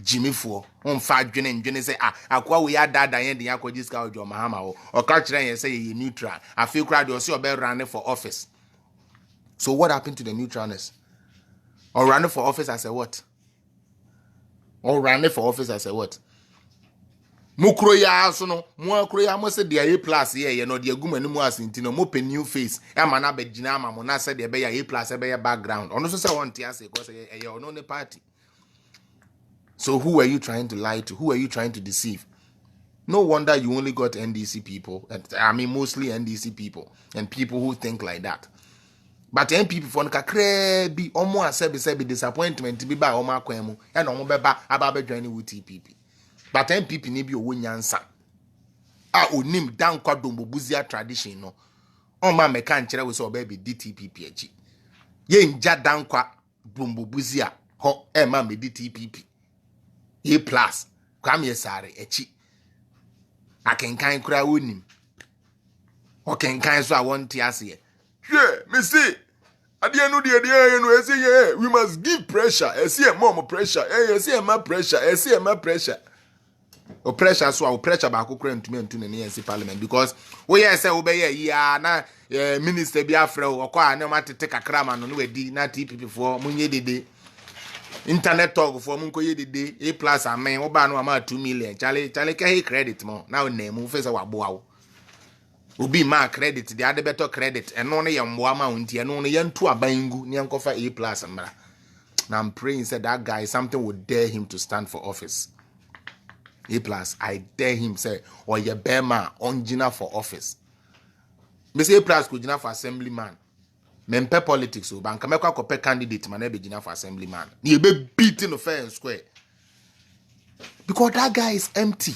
Jimmy for on fa dwene say akwa we ya dada yen de yakoji ska ojo mahama o ka kire yen say ye neutral afi kra de o say obe run for office. So what happened to the neutralness? Or running for office as a what? Or running for office as a what? Mukroya so no mo akroya mo se de A+ ye no de aguma no mu asenti no mo pe new face e ma na begina ma mo na se de be ya A+ e be ya background ono so se won tia se because e ono ne party. So who are you trying to lie to? Who are you trying to deceive? No wonder you only got NDC people, I mean mostly NDC people and people who think like that. But NPP for nkakre bi omo asebe disappointment bi ba omo akwemu e na omo beba aba join with TPP. But NPP ni bi owo nyansa a onim dan kwadombo buzia tradition no on ma meka nkyere we so oba be DTPP achi ye nja dan kwa bombo buzia ho e ma me DTPP A+ kwam yesare achi akenkan kura wonim o kenkan so a won ti ase yeah me say at the end of the day you know say yeah we must give pressure I see more pressure I see my pressure I see my pressure. O pressure so o pressure ba kokora ntumi ntune ne yensi parliament because we hear say obey ya na minister bi afre o kwa na matete kakra ma no we di na TPP for munye dede internet talk for mun ko ye dede A+ amen oba no ama 2 million chale ke credit mo na o na mu fe say wabo awo obi ma credit the other better credit eno ne ye mboa ma unti eno ne ye ntu abangu ne enkofa A+ mra. Now I'm praying said that guy something would dare him to stand for office. A+, I dare him say, or ye bema on Gina for office. Me say A+ could Gina for assemblyman. Mempe politics, so banka mekwa kope candidate man be Gina for assemblyman. Ye be beating the fair and square. Because that guy is empty.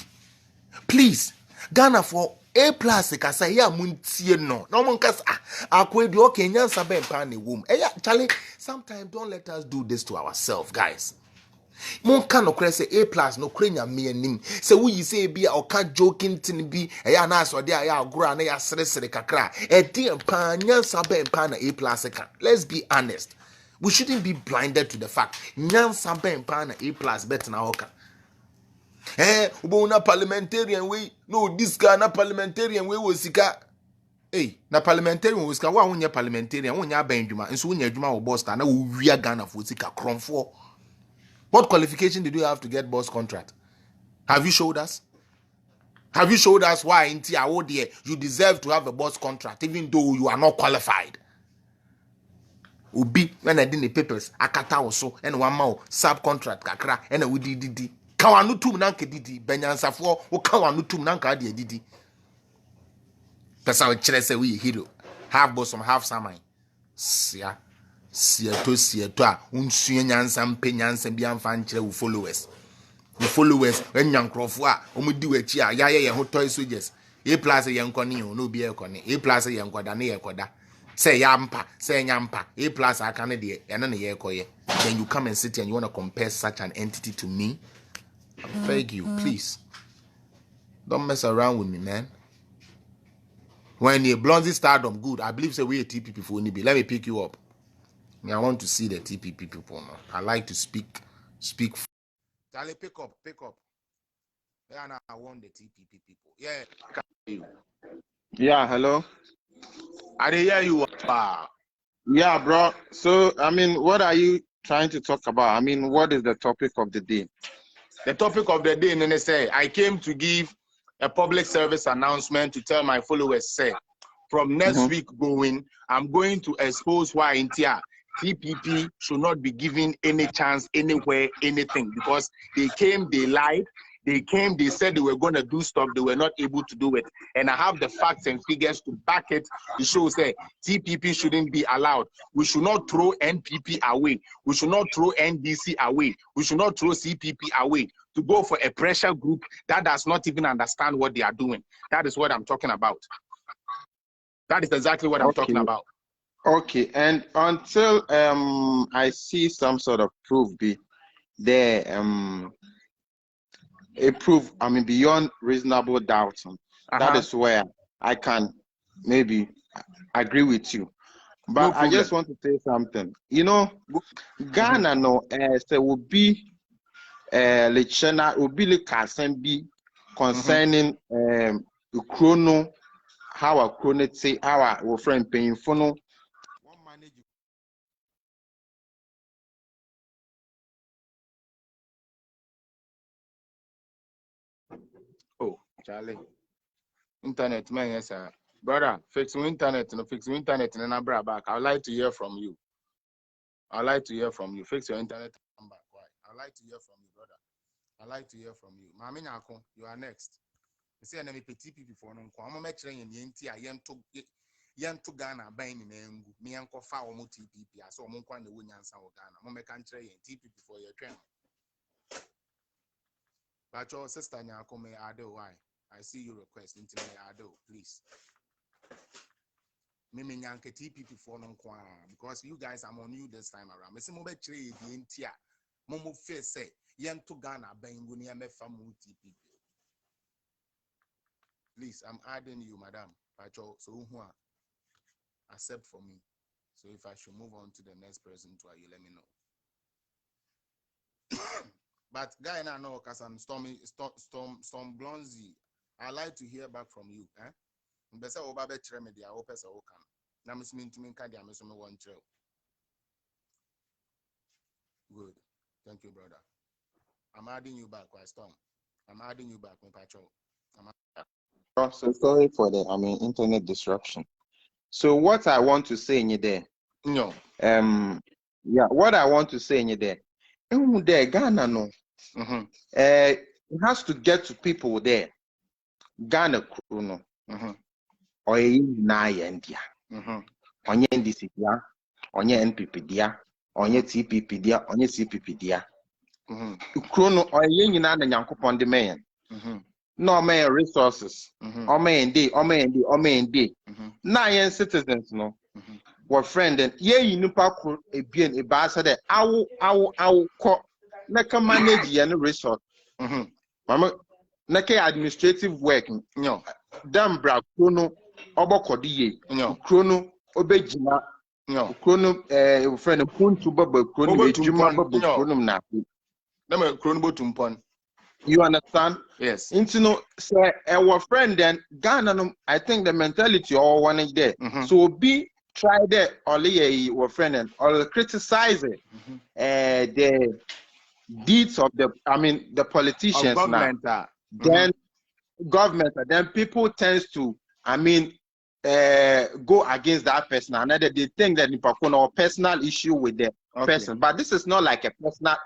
Please, Ghana for A+ ka say ya muntie no. No mon kas akwe di okay nyansa be mpa ne wom. Charlie, sometimes don't let us do this to ourselves, guys. Mon can no credit say A+ no crenya me anim. Say we say be or can joking tin be ya na so there ya agro na ya sere kakra. E di mpa nyansa be mpa na A+ ka. Let's be honest. We shouldn't be blinded to the fact nyansa be mpa na A+ bet na oka. Ubo na parliamentarian we no this guy na parliamentarian we was sika. Na parliamentarian was ka wa wonya parliamentarian wonya abandwuma nso wonya adwuma wo boss na wo wia Ghana for sika kromfo. What qualification did you have to get boss contract? Have you showed us? Have you showed us why in Tiawo you deserve to have a boss contract even though you are not qualified? Ubi when I did the papers, akata also and one more subcontract kakra and we did. Kawanu tum nanke didi benyansafo o kawanu tum nanka de didi. Person will chile say we hero. Half bosom, half samai. Sia. Sia to unsuye nyansa mpe nyansa bi amfa nkyere wo followers. The followers when young crofwa, omudi wechi a ya ye ho toy soldiers. E plus ye nkoni o no bi e koni. E plus ye nkoda na ye koda. Say yampa, say nyampa. E plus aka ne de ene ne ye koye. Then you come and sit here and you want to compare such an entity to me? I beg you, please. Don't mess around with me, man. When you Blondie stardom, good. I believe say we a TPP for Nibi. Let me pick you up. I want to see the TPP people now. I like to speak. Charlie, pick up. Yeah, now I want the TPP people. Yeah. Yeah, hello. I didn't hear you. Yeah, bro. So, I mean, what are you trying to talk about? I mean, what is the topic of the day? The topic of the day, Nene say, I came to give a public service announcement to tell my followers, say, from next week going, I'm going to expose why in TPP should not be given any chance anywhere, anything, because they came, they lied, they said they were going to do stuff, they were not able to do it. And I have the facts and figures to back it to show say TPP shouldn't be allowed. We should not throw NPP away. We should not throw NDC away. We should not throw CPP away to go for a pressure group that does not even understand what they are doing. That is what I'm talking about. That is exactly what I'm talking about. Okay, and until I see some sort of proof be there, a proof, I mean, beyond reasonable doubt, that is where I can maybe agree with you. But no, I just want to say something. You know, Ghana no say will be lechena will be like concerning chrono, how a chrono say our friend paying for no. Oh, Charlie. Internet, man, yes, sir. Brother, fix your internet, and I bring back. I'd like to hear from you. I'd like to hear from you. Fix your internet and come back. Why? I'd like to hear from you, brother. I'd like to hear from you. Mami Nyako, you are next. You see, I'm a TPP for no I'm gonna make sure you yen to Ghana buying in Engu. Me and Kofa or TPP. I saw Monkwan the Winyan San Ghana. I'm gonna make country TPP for your train. But your sister Nyako may add why. I see your request into me, Ado, please. Mimi Nyanke TPP for no because you guys I'm on you this time around. Missy Mobe trade the Intia. Momo face say, Yen to Ghana, Bengunia me famu TPP. Please, I'm adding you, madam. Pacho, so who accept for me. So if I should move on to the next person, you let me know. But guy, I know because I'm Storm Blonzy. I like to hear back from you. Besa obabe tremedia opesa okam. Na mismin to minka dia mesome one trail. Good. Thank you, brother. I'm adding you back, why Storm? I'm adding you back, my patrol. So sorry for the internet disruption. So what I want to say in you there. No. Yeah, what I want to say in you there. Ghana no. It has to get to people there. Ghana Kuno. Oye na India. Onye NDC dia, onye NPP dia, onye TPP dia, onye CPP dia. Kuno oye nyina na Nyankopon de meyen. No man resources. Omen day. Na yen citizens no. What friend and ye nupa ku ebien eba say that awu ko na ka manage yen resource. Mama na ke administrative work no. Dam bra kuno obokodi ye. Kuno obejina. Kuno friend puntu baba kuno ejuma baba kuno na. Na kuno botumpon. You understand? Yes. Into no say our friend then Ghana I think the mentality all one is there. So be try there only our friend and or criticize it. The deeds of the the politicians government, now. Then government then people tends to go against that person. Another they think that or personal issue with the person, but this is not like a personal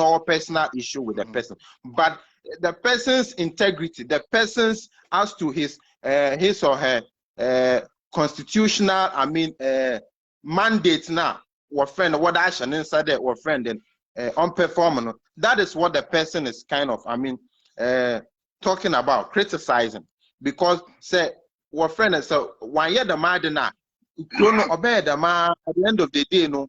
or personal issue with the person, but the person's integrity, the person's as to his his or her constitutional, mandate now, what friend, what action inside that, what friend, and on performance. That is what the person is kind of, talking about, criticizing, because say what friend is so 1 year the madina, obey the man at the end of the day, no,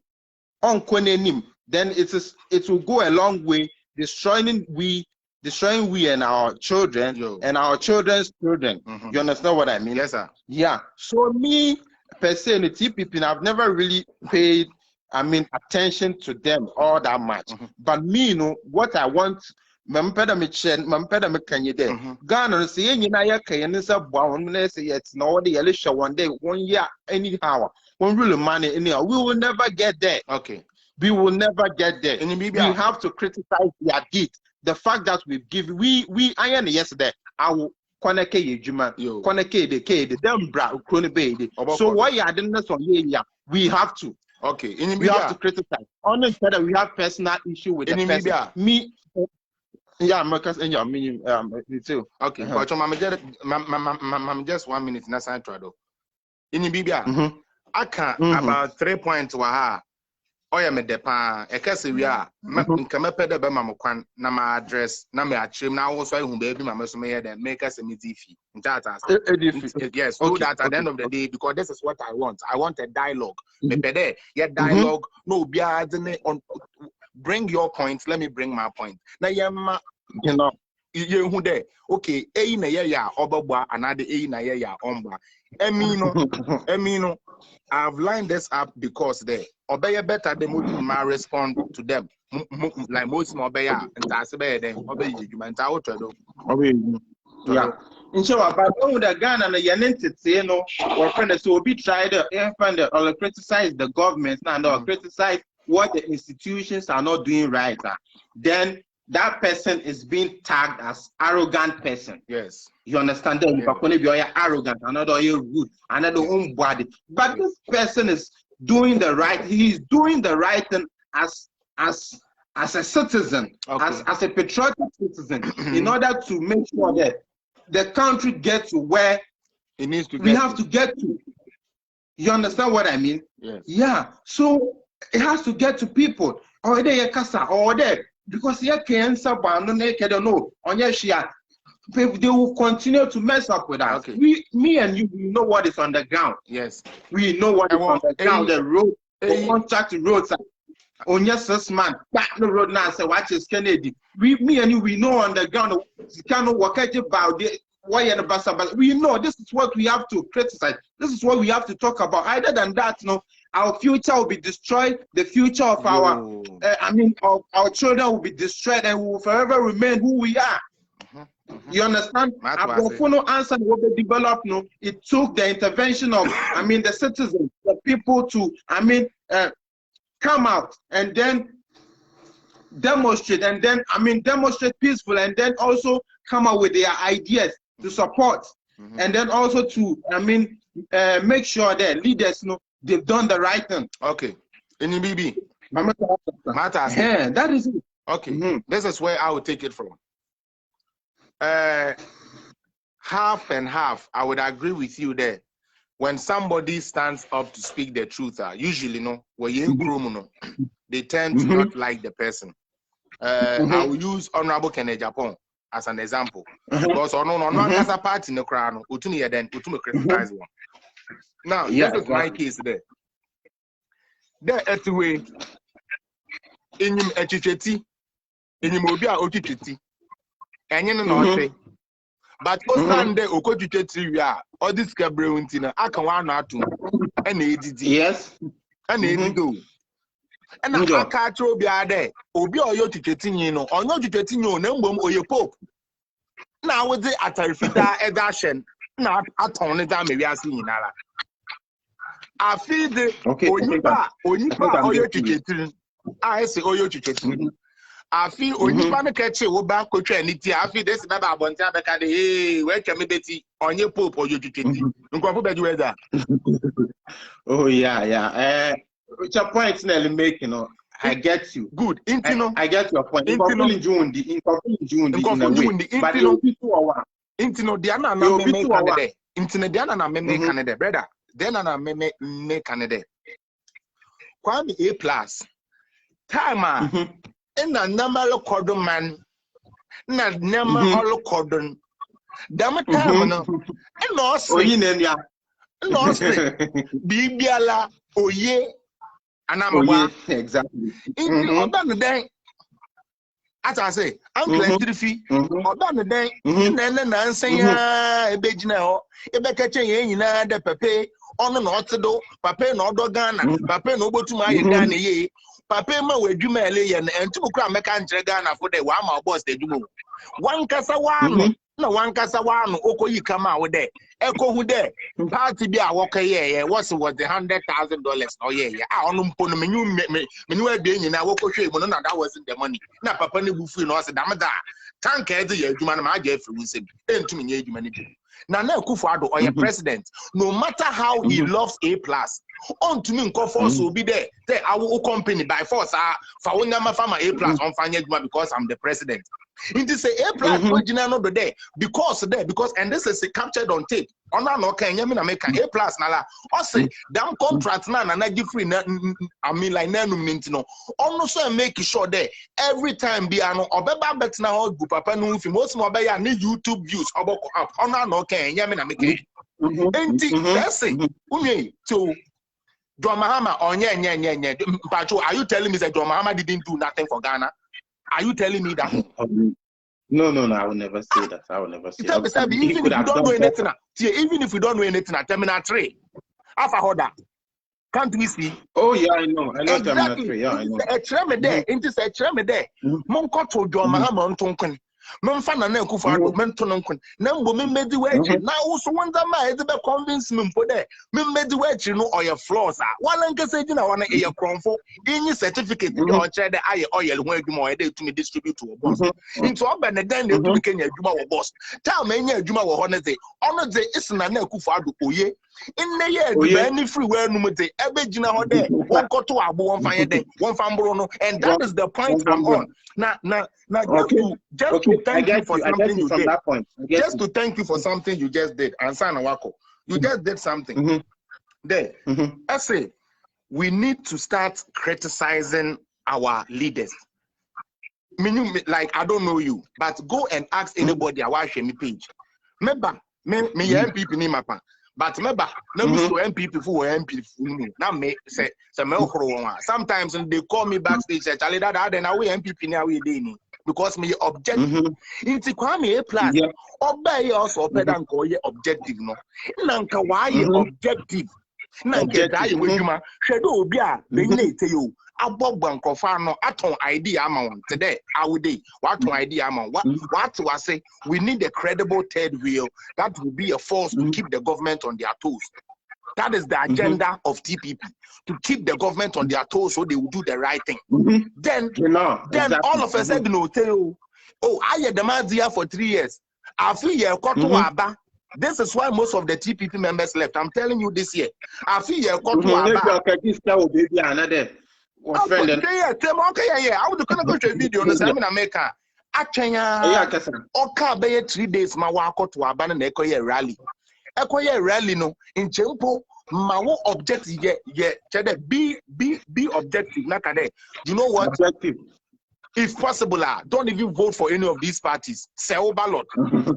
on konenim, then it will go a long way destroying we and our children and our children's children. You understand what I mean? Yes, sir. Yeah. So me per se in the TPP, I've never really paid attention to them all that much. But me, you know, what I want, Ghana say it's no the Elisha 1 day, 1 year, anyhow, one really money anyhow. We will never get there. Okay. We will never get there. We have to criticize their deed. The fact that we've given, we iron yesterday. I will connect Juma, connect the them bra, so why you didn't know we have to. Okay. We have to criticize. Only that we have personal issue with the person. Me. Yeah, Marcus and your me too. Okay, but I'm just 1 minute na sign trado. In Bibia, I can about 3 points waha. Oya me depa ekase wi a nka mepede be mamokwan na ma address na me achim na wo so ehun be bi mameso me here then make us a TV yes so that at the end of the day, because this is what I want a dialogue mepede ye dialogue no bia on bring your points, let me bring my point na yema you know hu there okay eyi na ye ya obagba anade eyi na ye ya omba emino I've lined this up because they obey better than most respond to them. Like most obey and that's better obey you and yeah. In short, but the Ghana and the Yanented, you know, or friends will be tried or criticize the government and or criticize what the institutions are not doing right. Then that person is being tagged as arrogant person. Yes. You understand that? You're arrogant, another you're rude, another own body. But this person is doing the right. He is doing the right thing as a citizen, as a patriotic citizen, in order to make sure that the country gets to where it needs to. We have to get to. You understand what I mean? Yes. Yeah. So it has to get to people. Or they casa or there. Because they will continue to mess up with us. Okay. Me and you, we know what is on the ground. Yes. We know what is on the ground. The road, the contract roads. On your 6 months, back the road now. Say, watch is Kennedy. Me and you, we know on the ground. You cannot work about it. Why in the bus? We know this is what we have to criticize. This is what we have to talk about. Other than that, no. Our future will be destroyed. The future of of our children will be destroyed, and we will forever remain who we are. You understand? Our answer will be developed. No, it took the intervention of, the citizens, the people to, come out and then demonstrate, and then, demonstrate peaceful, and then also come out with their ideas to support, and then also to, make sure that leaders know they've done the right thing. Okay. Any BB? Yeah, that is it. Okay. This is where I will take it from. Half and half, I would agree with you there. When somebody stands up to speak the truth, usually, they tend to not like the person. I will use Honorable Kenneth Japan as an example. Because as a party in the crown, then criticize one. Now, this is my case there. There at the way in him a chicheti, in him obia ochicheti, and you know, but Ostande okochicheti, all this cabruntina, I can one out to an ADD. Yes, an ADD. And I can't throw be there, obi or your chichetin, or not chichetin, no, or your pope. Now, with the Atarifita Edashen, not at on it, maybe I see in Allah. I feel the Onipa Oyo Chichetin. I say Oyo Chichetin. I feel Onipa me catch you back coach and it. I feel this Baba Bonta Becade, hey, where can me betty on your pope or your Chichetin? Oh, yeah. Which a point Nelly make, I get you. Good. I get your point. In June, but Intino, Diana, Intinediana na me Canada, brother. Then na me Canada. Kwame A+. Time in a number cordon man. Na number all cordon. Damn time no. And no say. No say. Bibiala oye. Anamaba. Exactly. Oban den. As I say, Uncle Trifi, Oban den. Na nsan ya ebegina ho. Ebekache yen nyina de pepe. Ono na otedo. Papa na odo Ghana. Papa na obotuma aye Ghana ye. Papa ma wadwuma ele ye na entumu kra meka nkyere Ghana fo de wa ma boss de dwuma. Wan kasa wano na wan kasa wano okoyi kama wo de. Eko hu de party bi a woka ye was the $100,000 no ye ah onu mpo no menyu ade nyina wokohwe mu no na that wasn't the money na papa ne bufu no se damda tank ede ye adwuma na ma age afiri wusem entumi nye adwuma ne bi na Akufo-Addo or your president no matter how he loves A+, on to me force will be there our company by force for one farmer A+ on fanya because I'm the president. It is a A+ original no there because and this is captured on tape. On no can you make A+ nala or say down contract na give free I mean like no no also make sure there every time be ano obeba bet na hold papa no fi most mo be ya ni YouTube views oboko up on no can you make that's it unye to John Mahama onye Pacho, are you telling me that John Mahama didn't do nothing for Ghana? Are you telling me that? No, I will never say that. I will never say that. Even if you don't know anything, even if we don't know anything at Terminal 3, Alpha Hoda, can't we see? Oh, yeah, I know. I know exactly. Terminal 3. Yeah, I know. A tremor there, into a tremor there. Monko to John Mahama on Tonkin. Memfana na Akufo-Addo mentononkon na mbo memedi wechi na also wonder ma e be convince me mpo de memedi wechi no oye flaws a wala nkese gi na wana e ye kronfo inyi certificate de o chere de aye oil ho adwuma o de to distribute to boss into oba ne dan de to kenya adwuma wo boss ta ma enya adwuma wo ho ne de ono de isna na Akufo-Addo oye inne ye adwuma ni free we num de ebe gina ho de wonkoto abo won fan ye de won fan bro no and that is the point I'm on now just to thank you for something you did. Just to thank you for something you just did. Ansana Wako, you just did something. There, I say we need to start criticizing our leaders. Meaning, like I don't know you, but go and ask anybody our me page. Remember, me MPP ni mapa. But remember, MPP who MPP now me say sometimes they call me backstage. Charlie, that then we MPP now we deni because me objective. Inti Kwame A+. Obey also pedan ko ye objective no. Nanka why objective. Nanka dai we juma. Shedo obi a be nyete yo. Abogba nkofa no aton idea amount today awude waton idea amount what was say we need a credible third wheel that will be a force to keep the government on their toes. That is the agenda of TPP, to keep the government on their toes so they will do the right thing. Then exactly. All of a sudden no tell I had the man here for 3 years. I feel you aba. This is why most of the TPP members left. I'm telling you this year. I feel you aba. I would go to a video in America. Actually, 3 days, my walk to Abana Ecoye rally. Ecoye rally no in Chempo, my objective, be objective. You know what? Objective. If possible, don't even vote for any of these parties. Say ballot.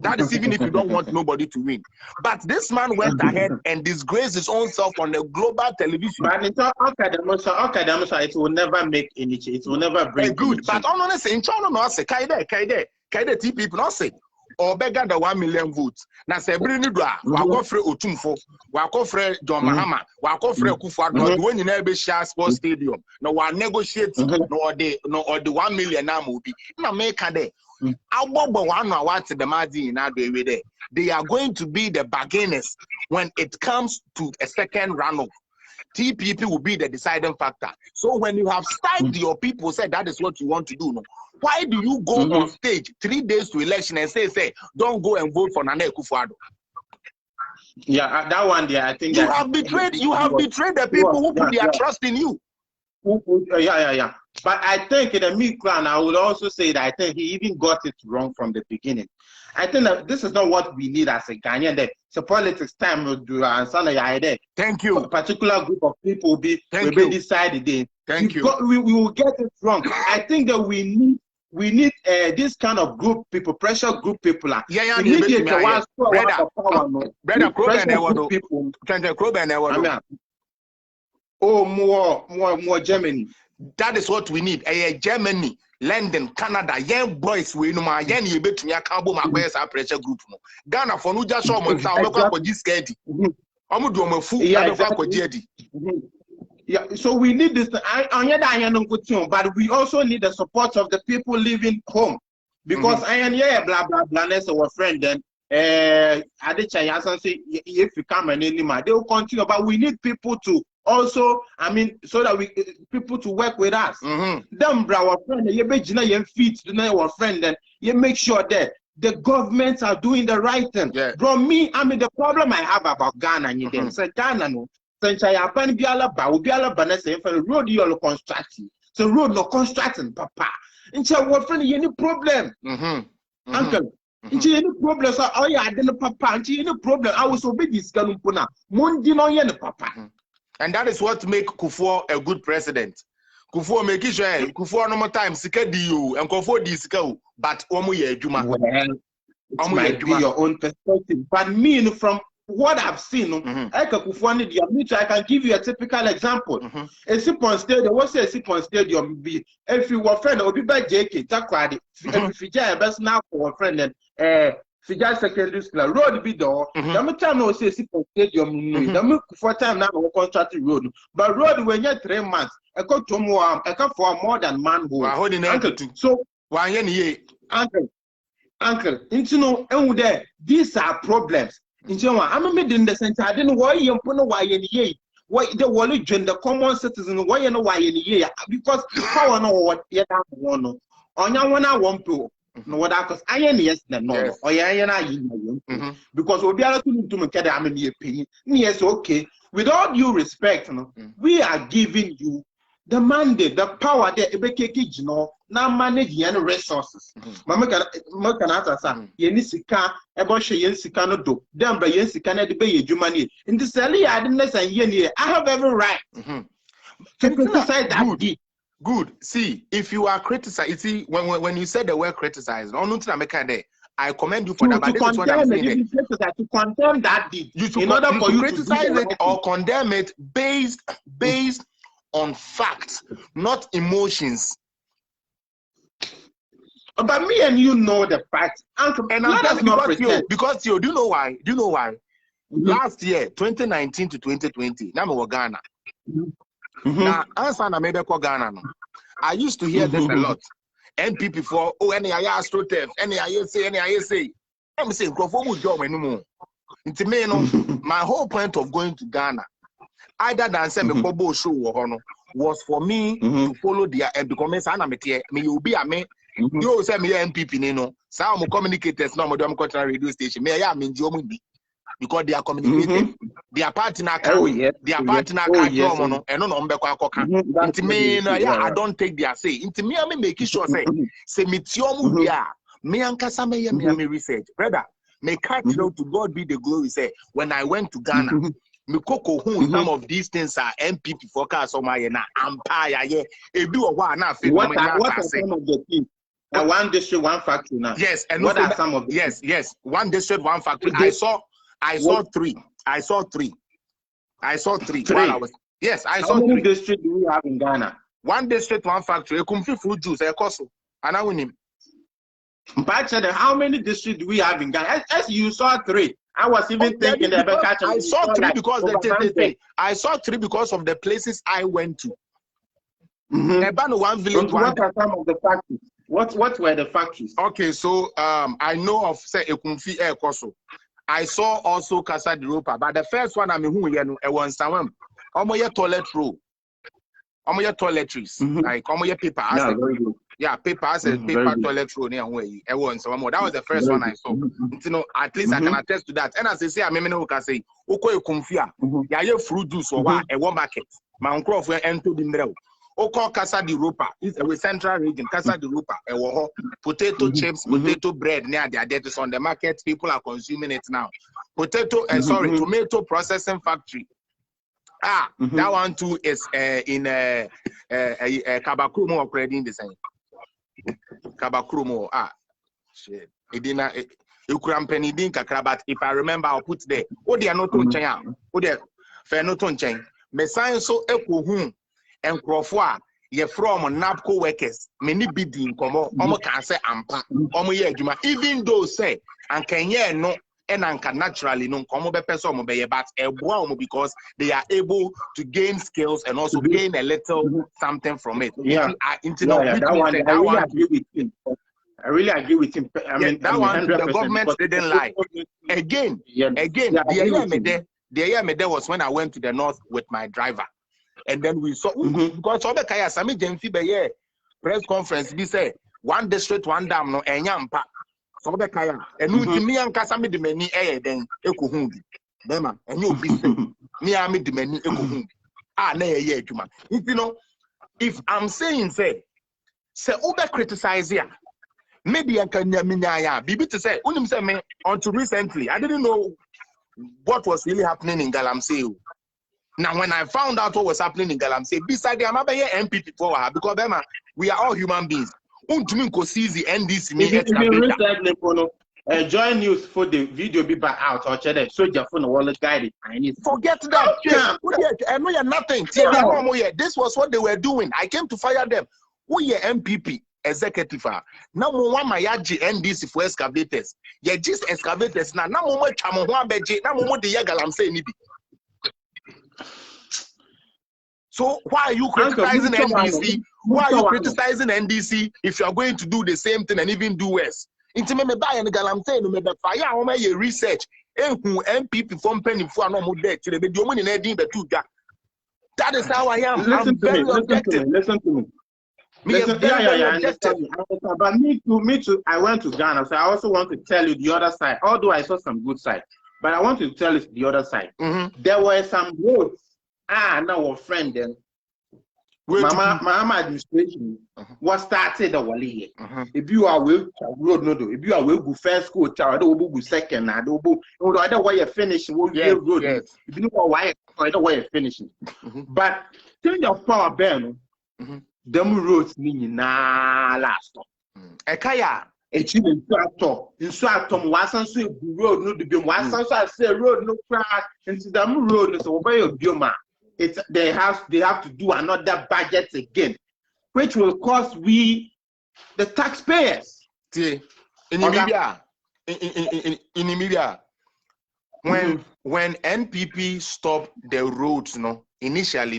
That is even if you don't want nobody to win. But this man went ahead and disgraced his own self on the global television. But it's academic, it will never make any change. It will never bring good. But honestly, in China, no say kaide TPP no say or beggar the 1 million votes. Now say bring do wakofre Otumfo, wakofre John Mahama, wakofre Akufo-Addo when you never share sports stadium. No one negotiate no the 1 million now will be. Na make there. They are going to be the bargainers when it comes to a second round-up. TPP will be the deciding factor. So when you have started your people said that is what you want to do, no? Why do you go on stage 3 days to election and say don't go and vote for Nana Akufo-Addo? Yeah, that one there, I think you have betrayed the people who put their trust in you. Yeah. But I think in the mid-ground, I would also say that I think he even got it wrong from the beginning. I think that this is not what we need as a Ghanaian. That so politics time will do and there. Thank you. A particular group of people will be decided. We will get it wrong. I think that we need this kind of group people, pressure group people. Yeah, more Germany. That is what we need. Germany, London, Canada, young boys we no ma yen you bet me account my pressure group. Ghana for no just someone for this scaredy. Yeah, so we need this. But we also need the support of the people living home. Because I am blah blah blah, that's our friend then. Say if you come and anymore, they will continue. But we need people to also, so that people to work with us. Them, our friend, you be feet to our friend, then you make sure that the governments are doing the right thing. Bro, the problem I have about Ghana, you can say Ghana no. Since I have been road you constructing, so road no constructing, papa. And so what friend any problem? Uncle. Any problem? So I didn't papa. Any problem? I was obey this galumpuna. Mundi no yen papa. And that is what make Kufuor a good president. Kufuor make sure Kufuor no more time sika di you and Kufuor di sika but omo ye adwuma. Well, it might be your own perspective, but me from what I've seen, I can give you a typical example. A Sipon Stadium, what's a Sipon Stadium be? If you were friend, or be by JK, Takwadi, if you are best now for a friend and Fija secondary school road be door. The time no say Sipon Stadium, the for time now constructed road, but road when you're 3 months, I got to more, I come for more than man who are holding uncle. So, why any uncle, into no, and there, these are problems. I'm in the center. I didn't why you put no why in ye. Why the wallet the common citizen, why you know why in ye? Because power know what yet I want. On your one I want to know what I cause I am yes, no, or I because we'll be able to make it. I'm in the opinion. Yes, okay. With all due respect, we are giving you the mandate, the power that now manage any resources. Mama can answer, Yenisika, Ebosha Yensika no do, Dambra Yensika de Bay Jumani. In the Sally, I didn't say Yeni. I have every right to criticize that. Good. See, if you are criticized, see, when you said the word criticize, I commend you for that. But this is what I'm saying. To condemn that deed. In order for you to criticize it or condemn it based on facts, not emotions. But me and you know the facts. And I'm telling because you do you know why? Do you know why? Last year, 2019 to 2020, now we Ghana. Now, answer na maybe Ghana. I used to hear this a lot. NPP for any AStroTF, any say. I'm saying, it's me, my whole point of going to Ghana, either than say me Kobo show was for me to follow their because me you be a me. You say me NPP some communicators no mo contrary radio station me ya me nji because they are communicating their partner their partner no mbekwa akoka nti me no I don't take their say nti me make sure say me tiomu dia me ankasa me research brother me catch to God be the glory say when I went to Ghana me koko who some of these things are NPP forecast on my na empire ye ebi o wa na afi what are some of the things? One district, one factory now. Yes, and what are some of them? Yes. One district, one factory. I saw three. I saw three. I saw three. How many districts do we have in Ghana? One district, one factory. A kumfi fruit juice. A koso. And I win him. But how many districts do we have in Ghana? As you saw three. I was even thinking that I saw three because I saw three because of the places I went to. One village. What are some of the factories? What were the factories? Okay, so I know of say Ekumfi Air Koso. I saw also Casa de Ropa, but the first one I mean who you know was Sawam. Omoye toilet roll. Omoye toiletries. Like omoye paper. Paper as a paper toilet roll near where I want some more. That was the first one I saw. You know, at least I can attest to that. And as I say, I mean no can say Oko Ekumfia. Ya ye fruit juice or what a one market. My uncle of enter the middle. Oko Casa de Rupa is a central region. Casa de Rupa, potato chips, potato bread. Near the debt is on the market. People are consuming it now. Tomato processing factory. That one too is in Kabakrumo already in the same. Kabakrumo. Shit. It didn't. You could penny but if I remember, I'll put there. Oh, they are not on chain. Oh, they fair not on chain. Me science so echo and crofwa ye from NAPCO workers. Many bidding come on can say ampa. Even though say and can ye no and can naturally no come be person be but a wow because they are able to gain skills and also gain a little something from it. That one I agree with him. I really agree with him. I mean, that one, the government didn't lie. Again, the year me there was when I went to the north with my driver. And then we saw, because all the Kaya Sami Jenfi Beye press conference, we say, one district, one dam, no, and yampa. So the Kaya, and me and Kasami de Meni, then Ekuhundi. Bema, and you be me, I made the many Ekuhundi. Nay, Juma. If I'm saying, say, Uber criticize here. Maybe I can Bibi to say, me until recently, I didn't know what was really happening in Galamsey. Now, when I found out what was happening in Galamsey, beside the Amabaya MPP for her, because we are all human beings. Join news for the video be back out or check so your phone wallet guided. Forget that. I know you're nothing. This was what they were doing. I came to fire them. We are MPP. Executive now one my NDC for excavators. Yeah, just excavators now. Now more chamohwa beje. Now more the yagalam say nibi. So why are you criticizing NDC? Why are you criticizing NDC if you are going to do the same thing and even do worse? Into me buy and galam say no me be fire on my research. MPP from penny for no more debt. The money in the two. That is how I am. I'm very objective. Listen to me. I understand. But me too. I went to Ghana, so I also want to tell you the other side. Although I saw some good side, but I want to tell you the other side. There were some roads. Now our friend then. Mama administration was started the wali. If you are will road no do. If you are will go first school, child will go second. I don't know either way you finish. Road. If you know why, either way you finish. But change your power burn. Them roads ni na last. Ekaya. Echi in atom wasan so road no be wasan so say road no crack into them road so obey your bioma. They have to do another budget again, which will cost we the taxpayers. See, in Namibia, when NPP stopped the roads, initially,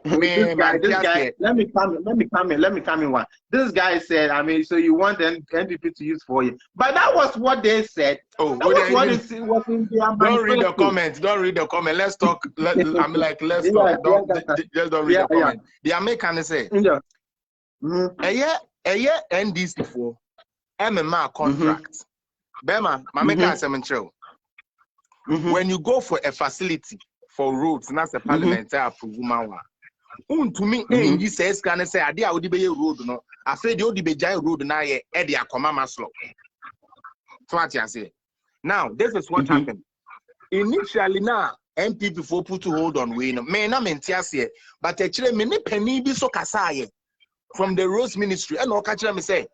this guy, let me come in one. This guy said, I mean, so you want NPP to use for you. But that was what they said. Oh, that was what it was in their Don't read the comments. Don't read the comment. Let's talk. Let's talk. Just don't read the comment. The American say, a year NDC for MMA contract. Bema, Mameka Cemetery. When you go for a facility for roads, that's a parliamentary approval. To me, he says, can I say, I did road, no? I said, the old road now, Eddie Akoma Maslow. So what I say. Now, this is what happened. Initially, now, MPP for put to hold on, we know, may not maintain here, but actually, many penny be so kasaye from the roads ministry, and all catch them say,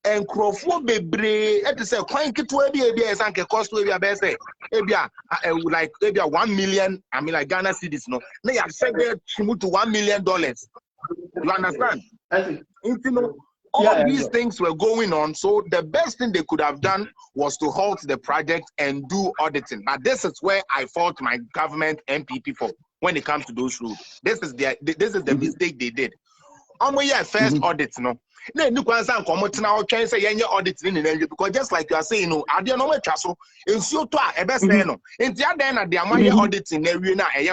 and Crawford be brave, and to say, quite to be a sank cost to be a best, like 1 million, I mean, like Ghana cities, no, they have said to $1 million. You understand? All these things were going on, so the best thing they could have done was to halt the project and do auditing. But this is where I fault my government MPP for when it comes to those roads. This is the mistake they did. First audit, no. Then you can say auditing because just like you are saying, no, I don't know what so in so to a best no. In the other they are auditing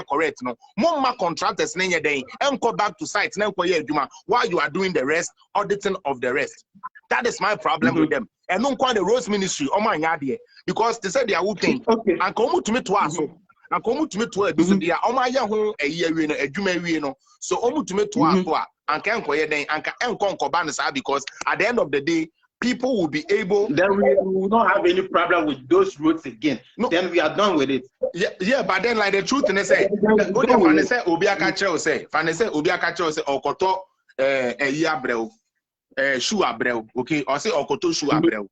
correct no. More contractors and go back to site while you are doing the rest, auditing of the rest. That is my problem with them. And don't call the roads ministry because they said they are working and come to me to us. and come to me to a bit ya o ma ya ho a year we no adwuma wie no so omu to me to a anka enkoye den anka enko nkoba no sa because at the end of the day people will be able. Then we will not have any problem with those roads again. No. Then we are done with it. Yeah, but then like the truth in say, Fanny say Obia Kacho say, Fanny say Obia Kacho say Okoto year brew, shoe abreu, okay, or say Okoto shoe abreu.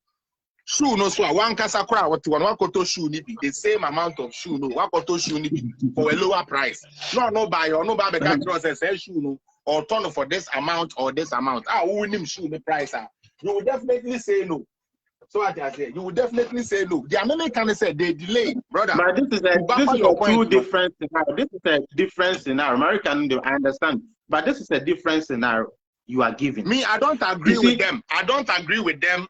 Shoe no so one kasakura what one Wakoto shoe nibi, the same amount of shoe no Wakoto shoe nibi for a lower price. No buy or no buy the Kacho say shoe no or turn for this amount or this amount. Ah, who win him shoe the price you will definitely say no. So what I say, you will definitely say no. The Americans say they delay, brother. But this is two different scenario. This is a different scenario. American, I understand, but this is a different scenario you are giving. Me, I don't agree with them. I don't agree with them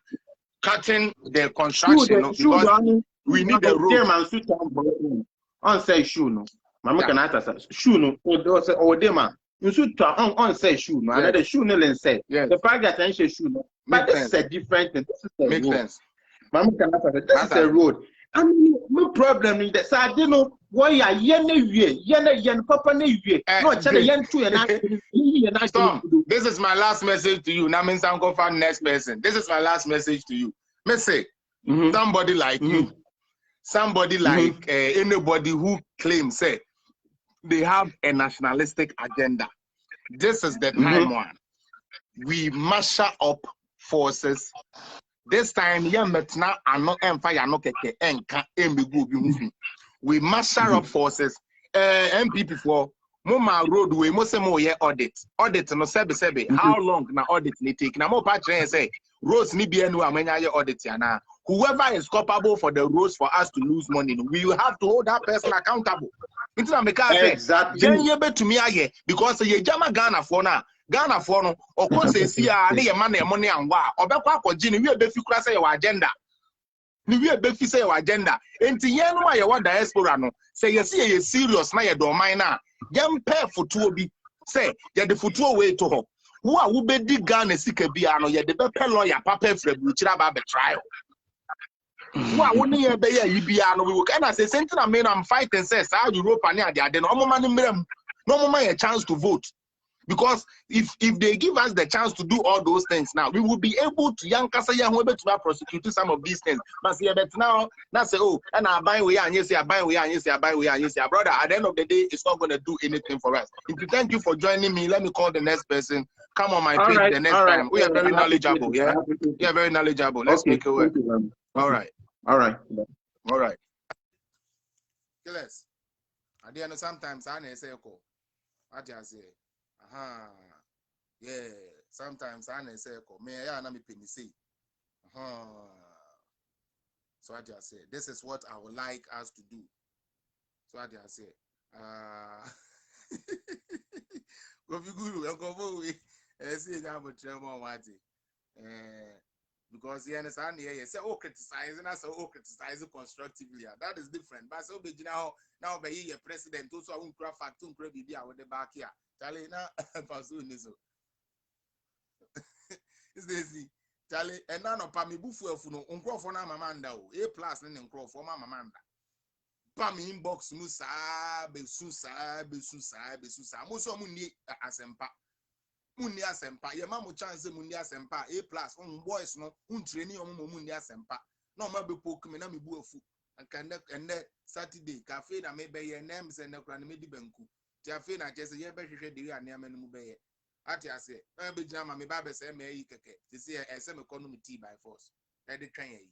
cutting the construction because we need the road. On say shoe no, Mama can answer shoe no. Or them you should on say shoe no. Another shoe no say. The fact that I say shoe no. But this is a different thing. This is a Makes road. Sense. This is a road. I mean, no problem in that. So I don't know why you are yen papa ne yue. No, tell yen two and Tom, this is my last message to you. Now means I'm going for next person. This is my last message to you. Me say somebody like you, somebody like anybody who claims say they have a nationalistic agenda. This is the time one. We marshal up forces. This time, we marshal up forces. MPP for Moma roadway, Mosemo ye audit. Audit no sebe. How long na audit ni take? Na mo patron say roads ni be no amenya ye audit yana. Whoever is culpable for the roads for us to lose money, we will have to hold that person accountable. Exactly. Because ye jama Ghana for now. Ghana for no, of course, see, money and wow, or back for Jenny, we be say your agenda. We be say your agenda. And to yen why you want diaspora no, say you see a serious na your domain now. Young pair for two be say, you're the foot way to her. Who are who be dig Ghana Sikabiano, you're the better lawyer, papa for a trial. Who wouldn't you be a Ibiano? We can say, Sentinel, I mean, I'm fighting, says, how Europe and the no man, no man a chance to vote. Because if they give us the chance to do all those things now, we will be able to to prosecute some of these things. But now say, oh, and I buy way and yes, I buy way and yes, I buy way and yes, brother. At the end of the day, it's not going to do anything for us. Thank you for joining me. Let me call the next person. Come on my page the next time. We are very knowledgeable. Yeah, we are very knowledgeable. Let's make it work. All right. Killers. At the end of sometimes I say, I just say. Yeah, sometimes I say, may I not be say. So I just say, this is what I would like us to do. So I just say, go be good, go away. See, I'm a chairman, because you understand here, you say, oh, criticize, and I say, oh, criticize constructively. That is different. But so be now by your president, also, I won't craft factor, be with the back here. Charlie, now, is this Charlie, and none of Pami Buffo, Uncro for Mamanda, A plus, and Uncro for Mamanda. Pami inbox, Musa, Besusa, Muso Mundi Asempa. Mundia Sempa, your mamma chance Mundia Sempa, A plus, boys, no, training on Mundia Sempa. No, maybe Pokemon, I'm a bufu. And that Saturday, cafe that may be your names and the Cranmedi Banku. Tiafin, I just say, yeah, better the name and Mubay. At ya say, maybe Jama, my Baba say, may you to see a semi economy tea by force. At the train.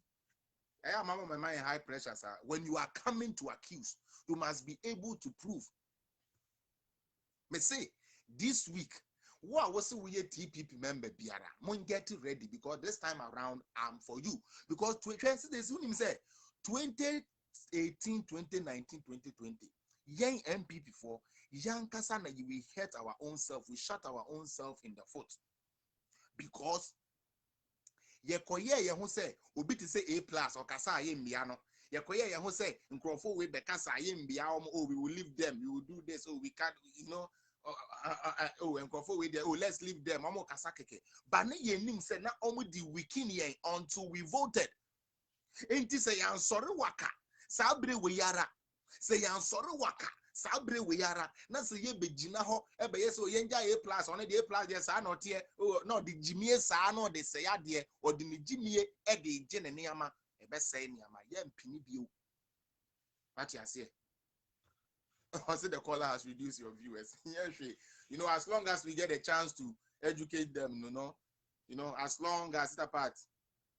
I am my mind high pressure, sir. When you are coming to accuse, you must be able to prove. Me say, this week, what was we a TPP member Biara? Mon get ready because this time around I'm for you. Because 2018, 2019, 2020, young MPP for young Kasana, we hurt our own self, we shut our own self in the foot. Because Yekoye who say, Obi to say A plus or Kasa Yem Biano. Yekoye who say, in Crawford with the Kasa Yem Biamo, oh, we will leave them, we will do this, oh, we can't, and Crawford with the let's leave them, Amo Kasakeke. But Yenim said, not only the weekend until we voted. Ain't this a sorry waka? Sabre we yara. Say yan sorry waka. Sabre we yara. Na say ye begina ho. Ebe yes o yenja A+ on the A+ yes I not here. Oh no the Jimmy sa no de say ade or the Jimmy e de jene niama. Ebe say niama. Ye mpini bio. What you say? I say the caller has reduced your viewers. Yes, you know, as long as we get a chance to educate them, you know, as long as that part,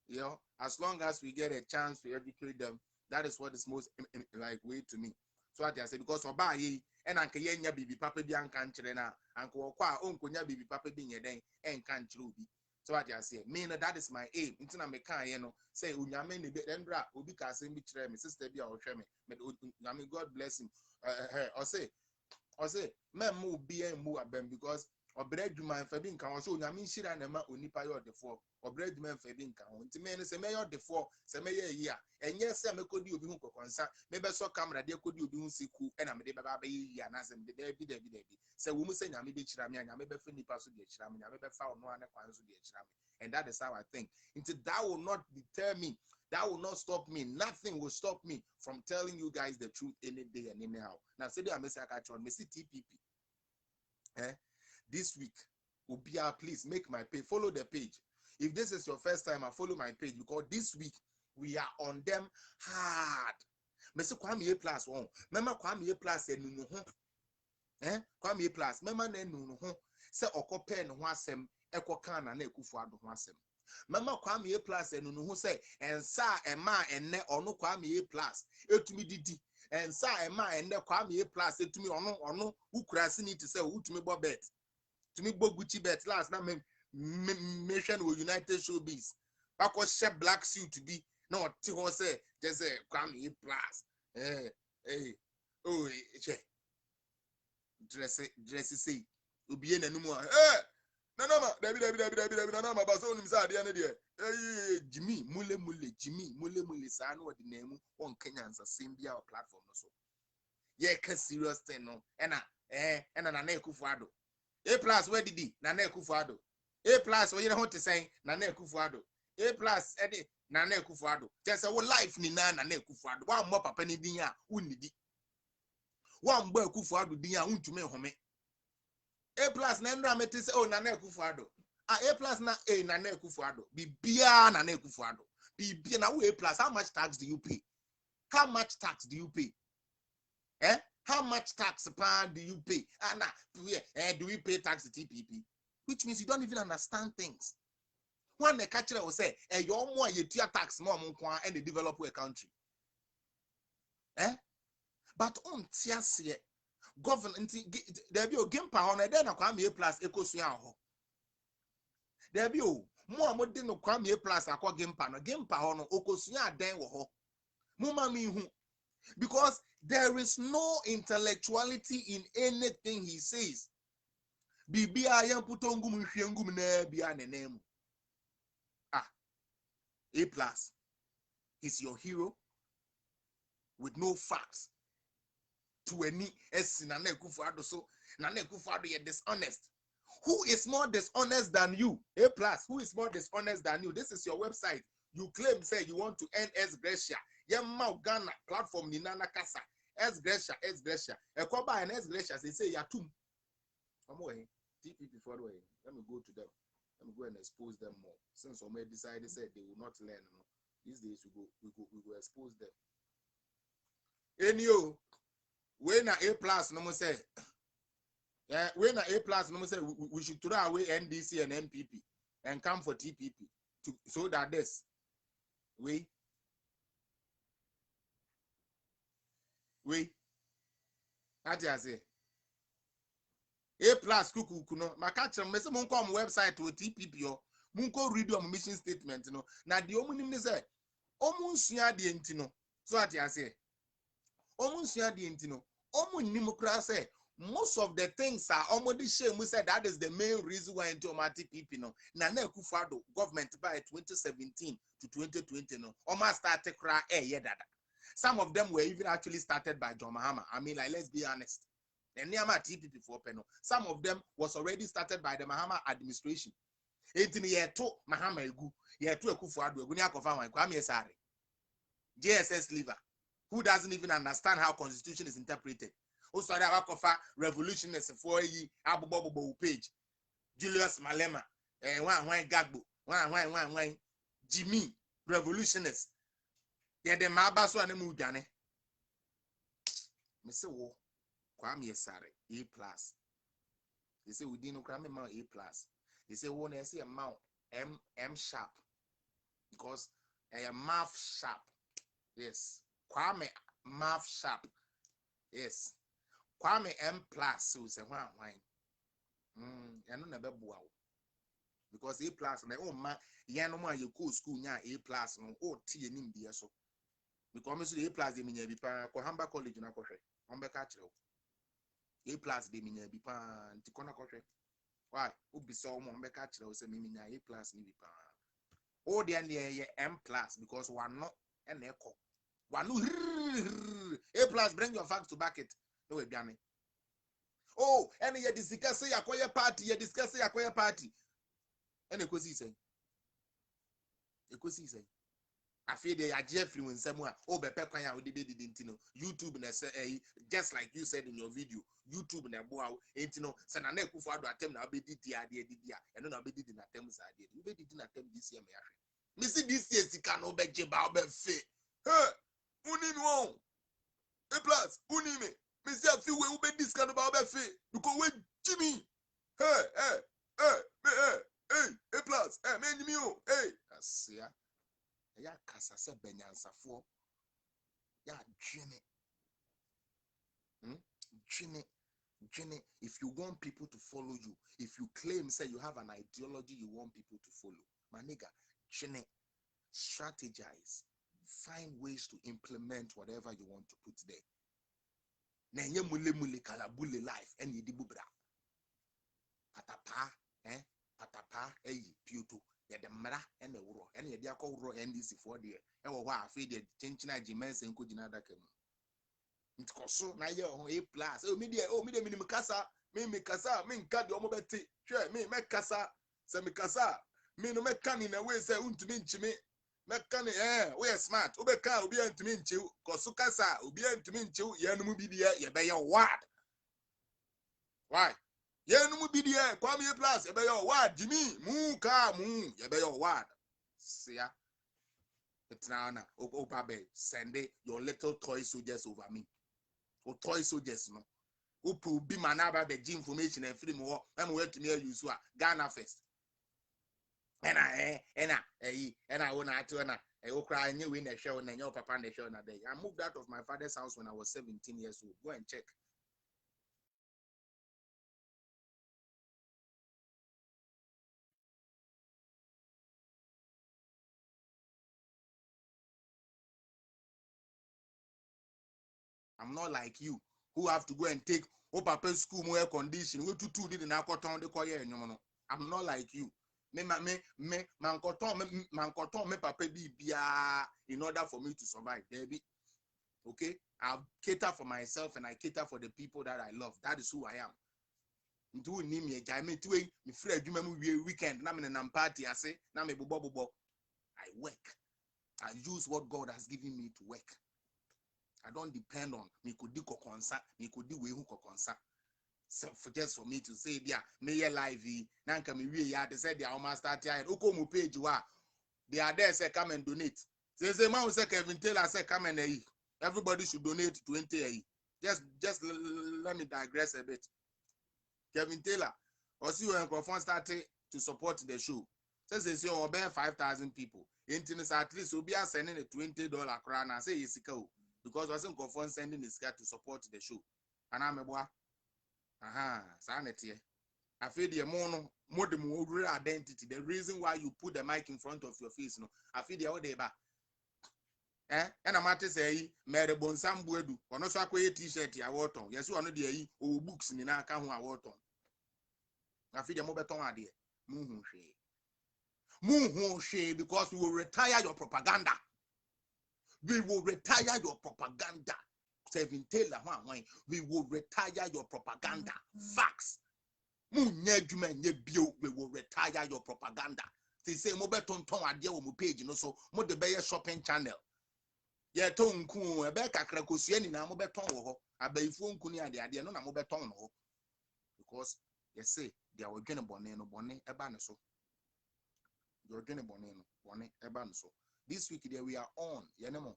you know, as long as we get a chance to educate them, that is what is most like way to me. So what I say, because oba ye and anke ye nya bibi papa bi anka nkyere na anke okwa onko nya bibi papa bi nyeden enka nkyere obi. So what I say, me no, that is my aim. Intina me kan ye no say unyame ne be ndra obi ka say bi kire me sister bi a ohwe me unyame God bless him. I say memu bi en mu abem because obere adwuma mfa bi nka so unyame nhira na ma onipa ye odefo obere adwuma mfa bi nka ho ntime ne se me ye odefo se me ye yi a enye se me kodi obi hu kokonsa me be so camera de kodi obi hu siku e na me de baba be yi na se me de bi se wo mu se nyame be kira me nyame be fa nipa so de kira me nyame be fa ono ane kwan so de kira me, and that is how I think. Until that will not deter me, that will not stop me. Nothing will stop me from telling you guys the truth any day and anyhow. Now say the Messiah catchon, Messi TPP. This week, Ubia, please make my page. Follow the page. If this is your first time, I follow my page because this week we are on them hard. Messi Kwame A+1. Mema Kwame A+ enu ho. Kwame A+. Mema na enu ho. Se okope no ho asem ekokan na Akufo-Addo ho asem. Mama Kwame A+ enu no ho say ensa ema enne ono Kwame A+ etumi didi ensa ema enne Kwame A+ etumi ono ukurase ni to say utumi bo bet tumi bo Gucci bet last na me mention we United Showbiz bako she black suit bi na oti ho say just say Kwame A+. Oh che dress say obi na numu no, David, no, my basso inside the end of the year. Jimmy, Mule, Sano, the name on Kenyans, a Symbia platform. So, yeah, serious thing, no, and an Akufo-Addo. A+ where did he? Nane Akufo-Addo. A+ what you want to say, Nane Akufo-Addo. A+ Eddie, Nane Akufo-Addo. Just a whole life, Nina, Nane Akufo-Addo. One more papa Nidia, Unidi. One boy Akufo-Addo, Dia, Untume Home. A+ nendra meti se Nane Akufo-Addo. A+ na Nane Akufo-Addo. Bibia Nane Akufo-Addo. Bibia na A+. How much tax do you pay? How much tax do you pay? How much tax do you pay? Do we pay tax to TPP? Which means you don't even understand things. When the catcher will say, you're more you tax more and they develop a country. But on TSC. Government there be game power na then Kwame A+ ekosua ho there be o mo de no Kwame A+ akọ game power no okosua adan wo ho mo ma mi hu because there is no intellectuality in anything he says bibia yan puto ngum hwe ngum na bia nenemu A+ is your hero with no facts to any Nane Akufo-Addo. So Nane Akufo-Addo is dishonest. Who is more dishonest than you? A+, who is more dishonest than you? This is your website. You claim, say you want to end S-Gracia. Yemma Ghana platform ni Nana Kasa. S-Gracia. Ekoba and S-Gracia, they say yatum. I'm away. TPP for the way. Let me go to them. Let me go and expose them more. Since some decided said they will not learn. These days we go expose them. Anyway, when A+ no more say, when A+ no more say we should throw away NDC and NPP and come for TPP so that this what I say A+ kuku no makacha me say mon come website to TPP o mon ko read your mission statement no na the omunim ne say omunsua de enti no so what I say omunsua de enti no say most of the things are already shame. We said that is the main reason why into TPP no. Nane Akufo-Addo government by 2017 to 2020 no. Almost started cry dada. Some of them were even actually started by John Mahama. I mean, like let's be honest. The Niama TPP for Peno. Some of them was already started by the Mahama administration. 18 year to Mahama egu. Year to Akufo-Addo egu ni akofa wan Kwame Sare. JSS liver. who doesn't even understand how constitution is interpreted. Also, I have a revolutionist for a abobo page. Julius Malema, one Gagbo, one Jimmy, revolutionist. Yeah, the Mabaso and the Mudane. Mr. Wo, Kwame Sare, A+. They say we didn't cram him out A+. They say when I see a mount M sharp because a mouth sharp. Yes. Kwame mouth sharp. Yes. Kwame M+, so say why. I don't never wow. Because A+, my own man, no man you go school nya A+, no oh T and in so. Because the A+ they mean be pa Kohamba College na kohwe. Ombe ka kire. A+ they mean be pa Tikona kohwe. Why? Ubi so mo ombe ka kire say mean A+ ni be pa. Oh there near M+ because one not and echo. One A+ bring your facts to back it. No we biame. Oh, and you discuss your party, you discuss your party. And a cozy say. I feel they are Jeffrey when somewhere over Pepaya didn't know YouTube and just like you said in your video, YouTube and a boy ain't no Sanane Kufado attempt now be did and then I'll be did in attempts idea. You didn't attempt this year, Missy this year, she can obey Jabba Fe. Hey, Unin A+, Unime. Missy, I feel we will be this kind of Fe because when Jimmy, hey, A+, man, hey, I see ya. Ya kasa se benyansafo ya Jenny, if you want people to follow you, if you claim say you have an ideology you want people to follow, my nigga, Jenny, strategize, find ways to implement whatever you want to put there. Na nye mule kalabule life and yidibubra patapa piutu the mara and the wuro and the diako wuro NDC for the wa feed the chinchina jimense and kujinada kem. It coso na ye on A+. Media minimum kasa, me kasa, me nkadi omobeti. Sure, me kasa, se me kasa, me no me can in a way say untuminchi me. Me can we are smart. Ubeka ubi untuminchi, kosu kasa, ubi untuminchi, yanumu bidia, ye be your word. Why? Ye no be there, Kwame A+, you be your word, Jimmy, mu, you be your word. See ya. It's now, Opabe, send your little toy soldiers over me. Or toy soldiers, no. Upu be manaba the information and free more. I'm waiting near you, so Ghana first. And I want to turn. I will cry and you in the show and your papa in the show. I moved out of my father's house when I was 17 years old. Go and check. I'm not like you who have to go and take papa school more condition. We to did in Akoton the choir. I'm not like you. Me papa be in order for me to survive. Baby. Okay? I'll cater for myself and I cater for the people that I love. That is who I am. Do name me me free weekend. Na me party. I say na me bobo. I work. I use what God has given me to work. I don't depend on me could do kokonsa, me could do we who kokonsa. So for just for me to say, yeah, me live, nanka me we ya they said they almost start here. Ukomu page you are. They are there, say come and donate. Say man say Kevin Taylor say come and everybody should donate 20. Just let me digress a bit. Kevin Taylor, or see when Crawford started to support the show. Says they say over 5,000 people. Internet at least will be sending a $20 crown and say it's because I wasn't confirmed sending his guy to support the show. And I'm a boy. Sanity. I feel the more identity. The reason why you put the mic in front of your face, no. I feel the other day back. And I'm at say, Mary Bonsam Buedu, or no Sakwe t-shirt, I wrote on. Yes, one of the books in our account I wrote on. I feel the more better idea. Muhun because we will retire your propaganda. We will retire your propaganda. We will retire your propaganda. Facts. We will retire your propaganda. They say, Mobeton Ton idea on page, so more the shopping channel. ye ton ku e be kakra kosua ni na mo beton wo ho abaifo nku ni ade no na mo beton no ho because you say they are dwene bone no bone eba ne so you dwene bone no bone eba ne so this week there we are on yenemo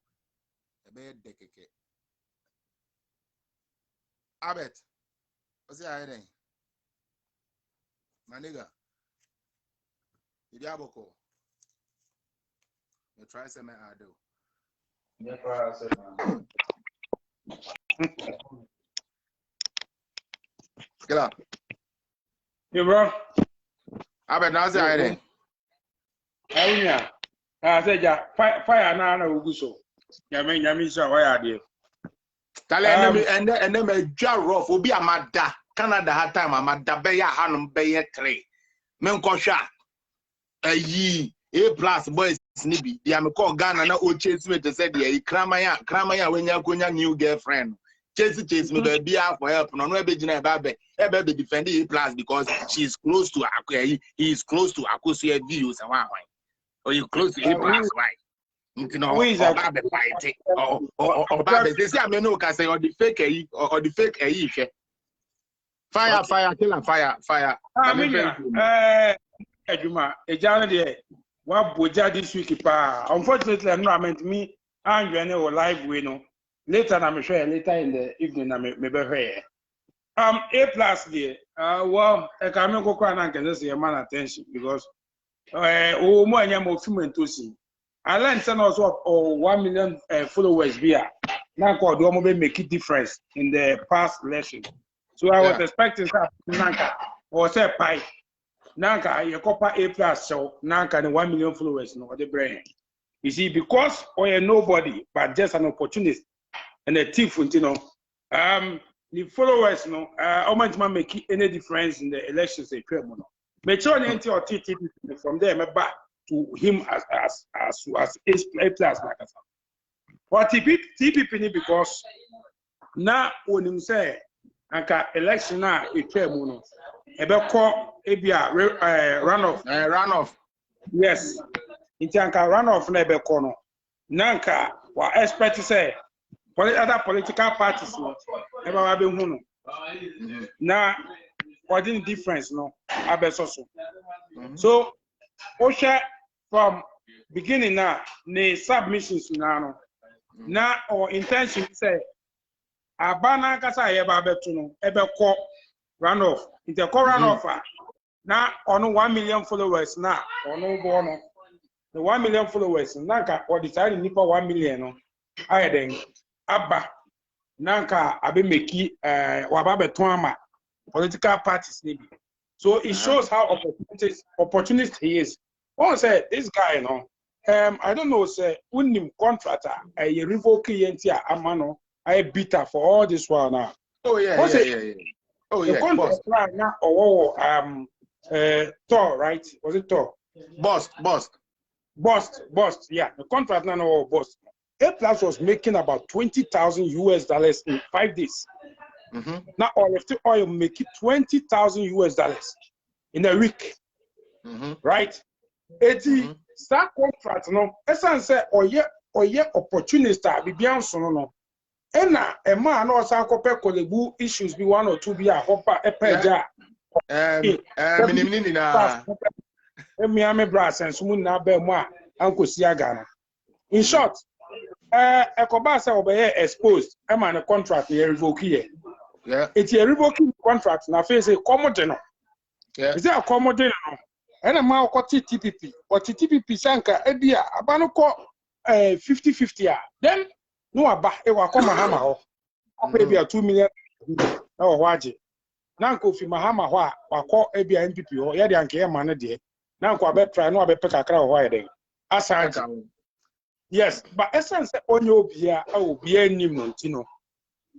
ebe dekeke Abet what's the idea my nigga Idiaboko you try say me ado Yeah, try say man. get up Hey, bro. Abet now say idea Awunya. Say ja fire na uguso. Nyame sha why ade. tale ene me dwa rough obi amada Canada ha time amada be ya hanum be ye 3 men ko hwa ayi A+ boys ni bi dia me call Ghana na o chase me to say dia kramaya wenya konya new girlfriend chase me be bia for help no be gina be defend A+ because she is close to Akwa he is close to Akosua videos and why or you close to A+ why you know or be fight or be say me no can say or the fake or the fake fire kill and fire Ejuma ejana de wa boja this week pa unfortunately I'm not meant me and you know live we no later na me share later in the evening na me be here A+ there well I can go kwa na nke say man attention because o mo anya mo film entosi I learned some also 1 million followers via na ko do mo be make it difference in the past election so I was expecting that nanka or say pie Nanka, you copper A+ so Nanka the 1 million followers no the brain. You see, because or nobody but just an opportunist and a thief, you know. The followers no how much man make any difference in the elections a criminal. Make sure NT or TPP from there me back to him as A+ like that. For TPP because now when him say anka election na a criminal. Ebeko ebia runoff yes inti anka runoff na ebeko no nanka wa expect say other political parties no eba wa be hu no na what the difference no abeso so osha from beginning na ne submissions na no na or intention say abana kasa yeba betu no ebeko runoff in the runoff now on 1 million followers now on no the 1 million followers nanka or decide nipa 1 million no I then abba nanka abe meki waba beton ama political parties maybe so it shows how opportunist he is. One say this guy you know I don't know say unim contractor a revoke yentia amano I bitter for all this while now. Oh yeah. Oh yeah, boss. Now, Thor, right? Was it Thor? Boss. Yeah, the contract now, boss. A+ was making about $20,000 in 5 days. Now, all of the oil make it $20,000 in a week, right? 80 start contract no. Essence say, oh yeah, opportunist be beyond no. Ena a man or sankope kolebu issues be 1 or 2 be a hopper a peja. Miami brass and soon na be moi, Uncle Siagana. In short, a cobasa over exposed, a man a contract here revoke here. Yeah, it's a revoking contract now face a commodino. Yeah, is there a commodino? And a man called TPP or TPP Sanka, a dear, a banco 50-50. Then no aba e wa ko mahama ho maybe a 2 million na wo waje na nko fi mahama ho a wa ko e bia MPP ho ye de anke e ma ne de na nko abetry no abepeka kakra ho ye de asanje yes but essence onye obia a obia nim no ntino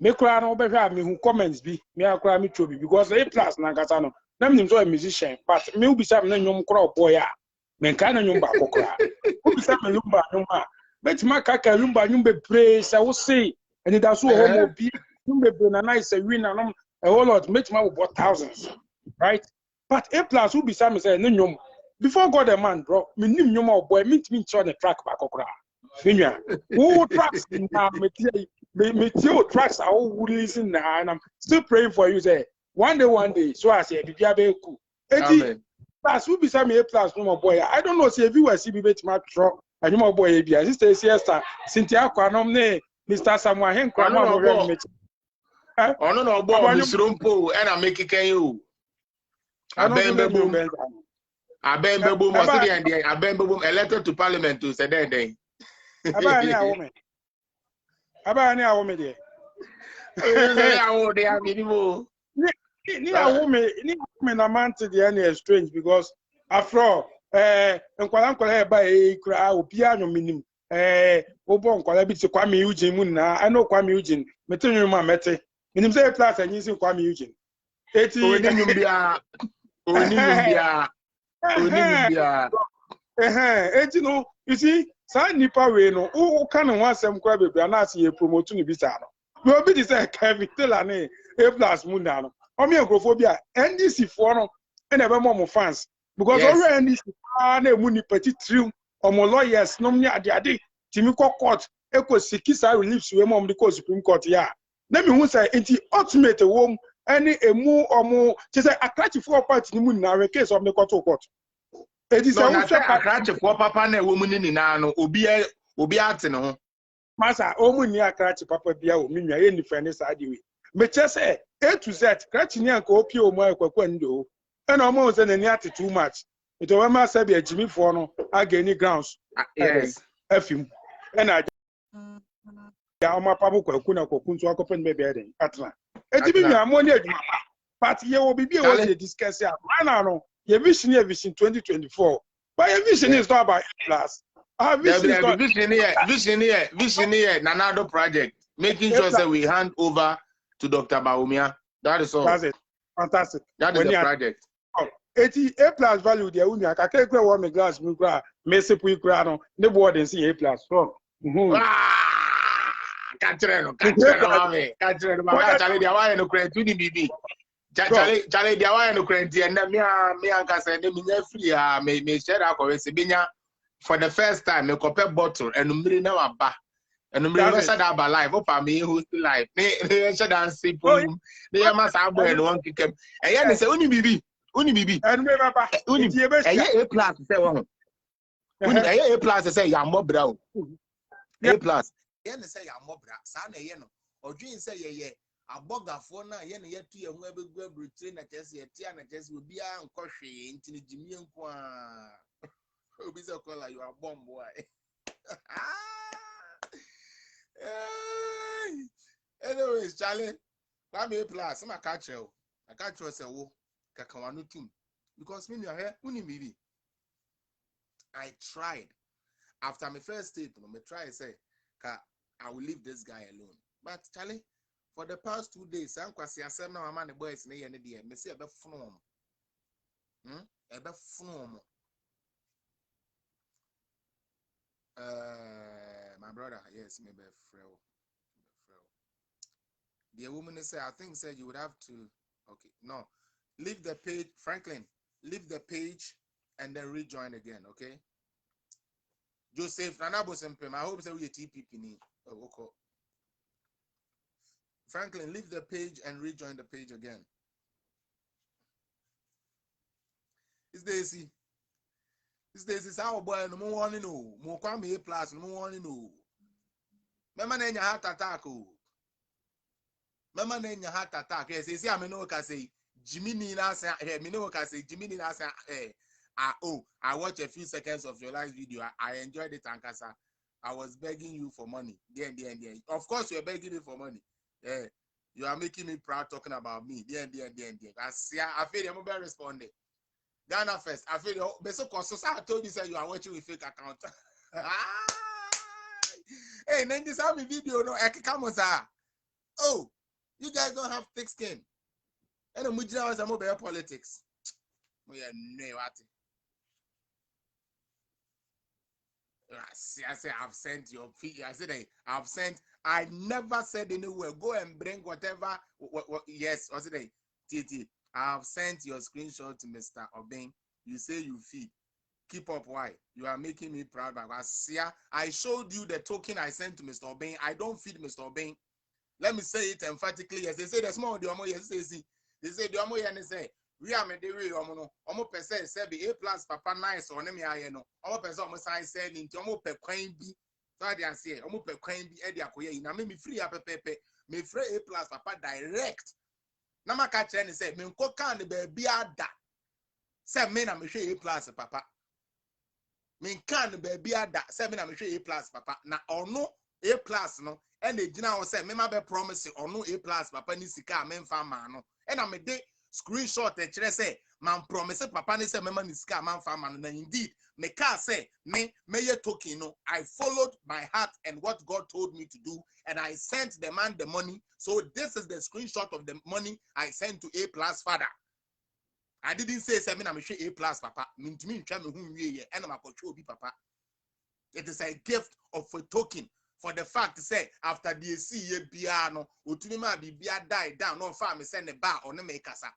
me kura no obehwa me hu comments bi me akura me chobi because A+ na nkasa no na me nim so a musician but me ubi sam na nyom kura boy a me nka na nyom ba kokora ubi sam me lumba nyoma bet ma kaka lumba nyumbe praise I will say and it that's homo be nyumbe na nice a win and a whole lot met ma about thousands right but A+ who be some say no nyom before God a man bro me nim nyom boy meet me on the track back okra Finya. Who tracks now? Me tracks are all listen now, and I'm still praying for you. Say one day. So I say, Bibiabe ku. Eti plus who be some A plus no more boy. I don't know. Say if you were CB my truck, and you more boy ABI. Sister Siesta, Cynthia Kwanom ne, Mr. Samuel Hen Kwama more me. Oh no, boy, Miss Rumpo, and I make it you. I bembe boom. I bembe boom. Was the end? I bembe boom. A letter to Parliament to say that day. About any woman. About any woman there. They are minimal. Near woman amount to the end strange because after all, Nkwala by a crowd, piano minimum. Obon Kwala bit to Kwame Eugene. I know Kwame Eugene. Metin my mete. Minim say plus and using Kwame Eugene. 80 no, you see, San Nipa way no, who can want some crab and I see a promote to Bisano. Will be this Kevin Telane, A plus Mundano. Homophobia, NDC for and ever more fans. Because already NDC are Muni Petit Trim or more lawyers, no near the Adi, Timiko Court, Echo Sikisa reliefs Wemom because Supreme Court, yeah. Let me say, into ultimate home, any a more or more, just a catch 4 parts in the moon now, a case of the court. It is a catch for papa and a woman in Nano, Obi Atino. Massa, Omunia catch papa Bia, Minia, any fairness idea. But just say, A to Z, catching young copio, Moquendo, and almost an yati too much. It over my Sabia Jimmy Forno, I gain grounds. Yes, Effim, and I. My papa Kuna Kunto open maybe at it be ammonia, but you will be able to discuss it. I know your vision 2024. But your vision is not about plus. Our vision is vision here, another project, making sure that we hand over to Dr. Baumia. That is all. That's it. Fantastic. That is the project. 80 A plus value there. I can't go on the glass, Messi Puicrano, the board and see A plus. Catch Charlie, the Hawaiian no credit to the BB. Charlie, the Hawaiian no credit, and then me and Cassan, may share our Coresibinia for the first time, a copper bottle, and Umbrina Abba, and Umbrina said about life, Opa me who's life. They should dance, they must have and one kick him. And yet they say, Uni BB, and remember, A plus, say, A plus, say, Yambo Brown. A plus. Yen say ya mobra sa na ye no odwin say ye abogafo na ye na ye tu ye ho abegu abrutire na chese ye tia na chese obi a nkɔhwe ntini jimie nko a obi say call you a bomb boy. Anyways, Charlie, Kwame plus ma ka kyerɛ say wo kaka wanu tum because me here uni bibi. I tried after my first state no me try say I will leave this guy alone. But Charlie, for the past 2 days, I'm quite saying now I'm the boys in the day. Me see a bit from a bit from my brother. Yes, maybe frail. The woman said, I think said you would have to. Okay, no, leave the page, Franklin. Leave the page and then rejoin again. Okay. Joseph Nanabo Sempem, I hope so we TPP. Okay. Franklin, leave the page and rejoin the page again. It's Daisy. It's Daisy. Our boy, no more one no. More Kwame A plus, no more one no. Remember then your heart attack. Remember then your heart attack. Yes, you see, I mean, no, can say Jimmy Nina say, me no, can say Jimmy Nina say, I watched a few seconds of your last video. I enjoyed it, Ankasa. I was begging you for money. There. Of course, you're begging me for money. Yeah. You are making me proud talking about me. There. I feel I'm not responding. Ghana first. I feel I told you say you are watching with fake account. Hey, then this have a video. No, come on, sir. Oh, you guys don't have thick skin. And the Mujina was a mobile politics. We are new at it. I say I've sent your feet. I said I've sent. I never said anywhere. Go and bring whatever. Yes, I said TT. I've sent your screenshot to Mr. Obeng. You say you feed. Keep up. Why? You are making me proud. I showed you the token I sent to Mr. Obeng. I don't feed Mr. Obeng. Let me say it emphatically. Yes, they say the small the yes, they say the and they say we are made the way almost percent say be A+ papa nice or name I know. Almost percent almost sign said into almost per coin be. So I say almost per coin be Eddie Akoye. Now me free up pepe. Me free A+ papa direct. Now my catch and say me ko can the baby ada. Say me na me share A+ papa. Me can the baby ada. Say me na me share A+ papa. Na or no A+ no. And they now say, me ma be promise or no A+ papa ni sika men fa man no. And I made screenshot the say, man promise papa ni say me man sika man fa man no. Indeed, me can say me ye talking no. I followed my heart and what God told me to do, and I sent the man the money. So this is the screenshot of the money I sent to A+ father. I didn't say me na me share A+ papa. Mean to me try me who ye and I'm a papa. It is a gift of a token. For the fact say after the see piano, utunima bibia die down no farm send a bar on the makasa.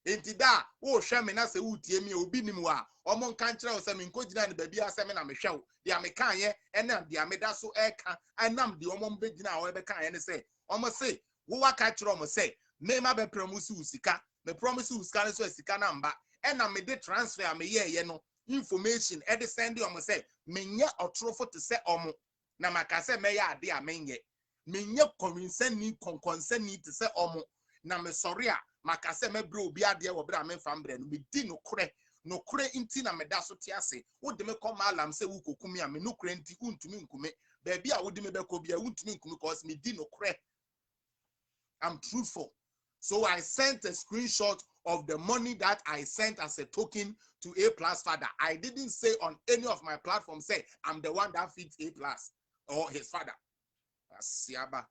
Enti da wo hwe me na se utie mi obi nimu a omon kan kire o se me nkogina ne baby asem na me hwe de amekan ye enam de ameda so eka enam de omon begina o be kan ye ne se omo se wo waka kire omo se me ma be promise usika me promise usika ne so sika na mba enam me de transfer me ye no information e de send omo se me nya otrofo te se omo na makase me ya ade amenye menye consent ni te se omo na me sorry a makase me bre obi ade wo bre ame fam bre no me di no kure inti na me da so te ase wo de me come alam se wo kokumi a me no kure nti untumi nkume ba bia wo de me be ko bia untumi nkume cause me di no kure. I'm truthful. So I sent a screenshot of the money that I sent as a token to A+ father. I didn't say on any of my platforms say I'm the one that feeds A+ or his father. Siaba.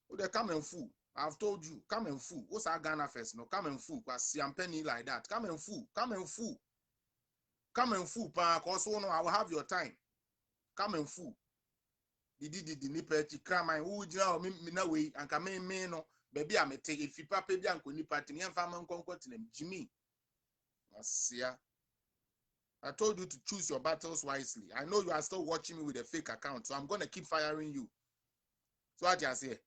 Oh, they come and fool. I've told you, come and fool. What's our Ghana first? No, come and fool. Because I'm penny like that. Come and fool. Come and fool. Come and fool. Because no, I will have your time. Come and fool. The nipper to cram my wood, you know, me no way, and come in, me no. Baby, I'm a take if you papa bianco nipa to me and family conquer them. Jimmy. I told you to choose your battles wisely. I know you are still watching me with a fake account, so I'm gonna keep firing you. So what you say?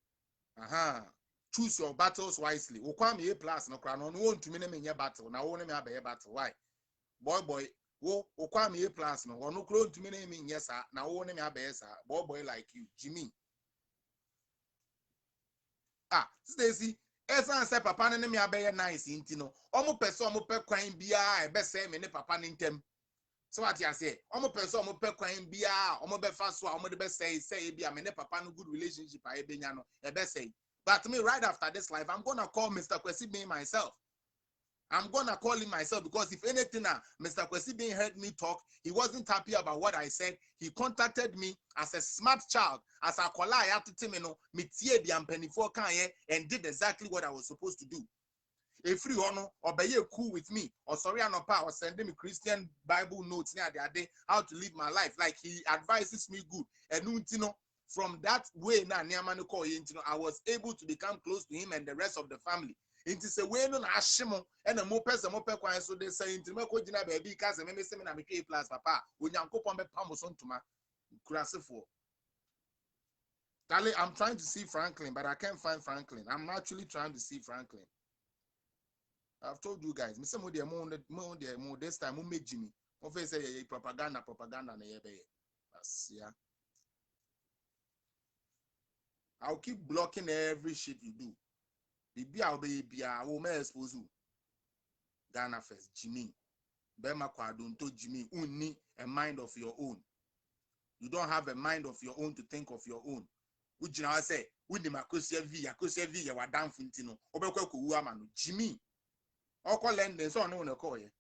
Choose your battles wisely. Okwame A+ no crown on won't to me your battle. Now won't me have a battle. Why? Boy, Okwame A+ no one no clone to me name yes, sir. Now won't me have a sir. Boy like you, Jimmy. Stacy. Esa say papa ne me abeye nice intino. Omo person omo pe kwan bia e be say me ne papa ne ntem. So what you say? Omo person omo pe kwan bia omo be fa so omo de be say bia me ne papa no good relationship a e benya no e be say. But me right after this life I'm going to call Mr. Kwesi Bin myself. I'm going to call him myself because if anything, Mr. Kwesi Bin heard me talk, he wasn't happy about what I said. He contacted me as a smart child, as a kola and did exactly what I was supposed to do. If you honor or be cool with me, or sorry, I'm not or sending me Christian Bible notes near the day how to live my life. Like he advises me good. And from that way now, I was able to become close to him and the rest of the family. It is a way no ashimo and a more person more pequan so they say into Mako Jina baby cast and maybe seminar A+ papa when Yanko Pombe Pamuson to my Crasifo. I'm trying to see Franklin, but I can't find Franklin. I'm actually trying to see Franklin. I've told you guys, Mr. Moody, more this time, who made Jimmy? Of say propaganda, yeah. I'll keep blocking every shit you do. I'll be I will expose you. Ghana first, Jimmy. Bema Kwadunto Jimmy, unni a mind of your own. You don't have a mind of your own to think of your own. Which now say, with the Makosia V, you are down Fintino, Obeko Uamano, Jimmy. Oko lending so no call ye.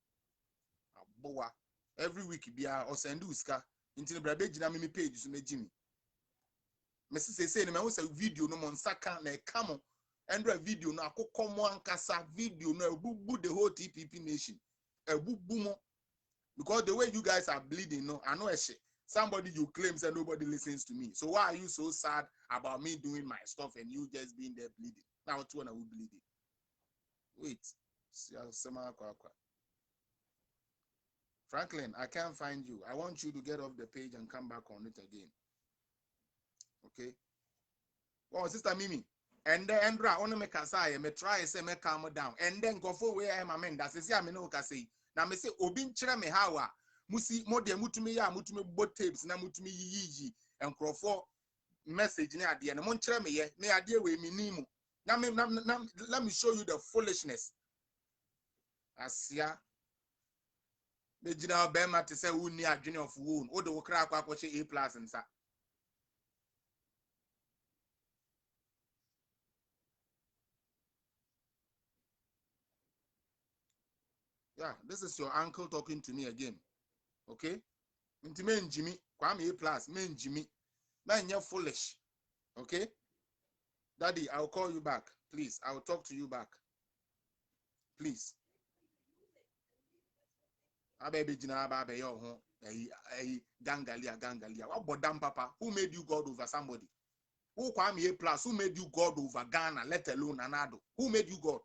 Boa. Every week be or send uska into the Brabejina mimi pages to me Jimmy. Mrs. say me was a video no monsaka na come and a video no come kasa video no bubu the whole TPP nation. A bubu because the way you guys are bleeding, no, I know a shit. Somebody you claim that nobody listens to me. So why are you so sad about me doing my stuff and you just being there bleeding? Now it's when I will bleed it. Wait. Franklin, I can't find you. I want you to get off the page and come back on it again. Okay. Oh, Sister Mimi. And then Andra, only make us say, me try say me calm down. And then go for where I'm a man. That's say I no say. Now me say obin chere me hawa. Musi mo de mutumi ya mutumi both tapes na mutumi yiji and crofo message na ade na mo chere me ye me ade we me nimu. Now let me show you the foolishness. Asia. The general Bema to say who near junior of wound, or the crack watch A plus and sa. Yeah, this is your uncle talking to me again. Okay? Into men Jimmy, Kwame A plus, men Jimmy. Man, you're foolish. Okay? Daddy, I'll call you back. Please, I'll talk to you back. Please. Ababy Jina Baby, Gangalia. What bodam papa? Who made you God over somebody? Who Kwame A plus? Who made you God over Ghana, let alone Anado? Who made you God?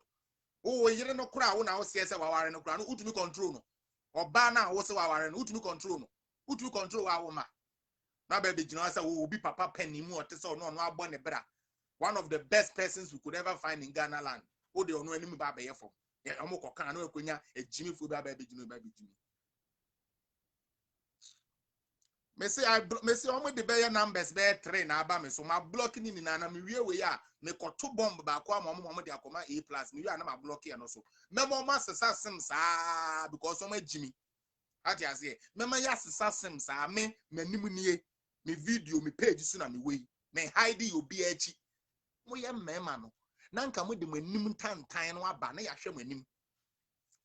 Oh, you don't know crowd now. See, I war no crowd. Who to control no? Or banner was our who to control no? Who to control our ma? Now, baby, you know, will be Papa Penny more. So no, no, born a bra. One of the best persons we could ever find in Ghana land. Oh, they don't know any baby for. Yeah, I'm going to know a Jimmy for baby, Jimmy, baby, Jimmy. Me say almost the better numbers bear train about me. So my blocking in an we are me got two bomb back one mama de akoma A plus me are not blocking and also. Memo master sims because so much Jimmy. How do you say? Memo yas sims me nimunie me video me page soon and me way. Me hide you BH. Moya memano. Nanka mo de nim tan no aba na ya hwe manim.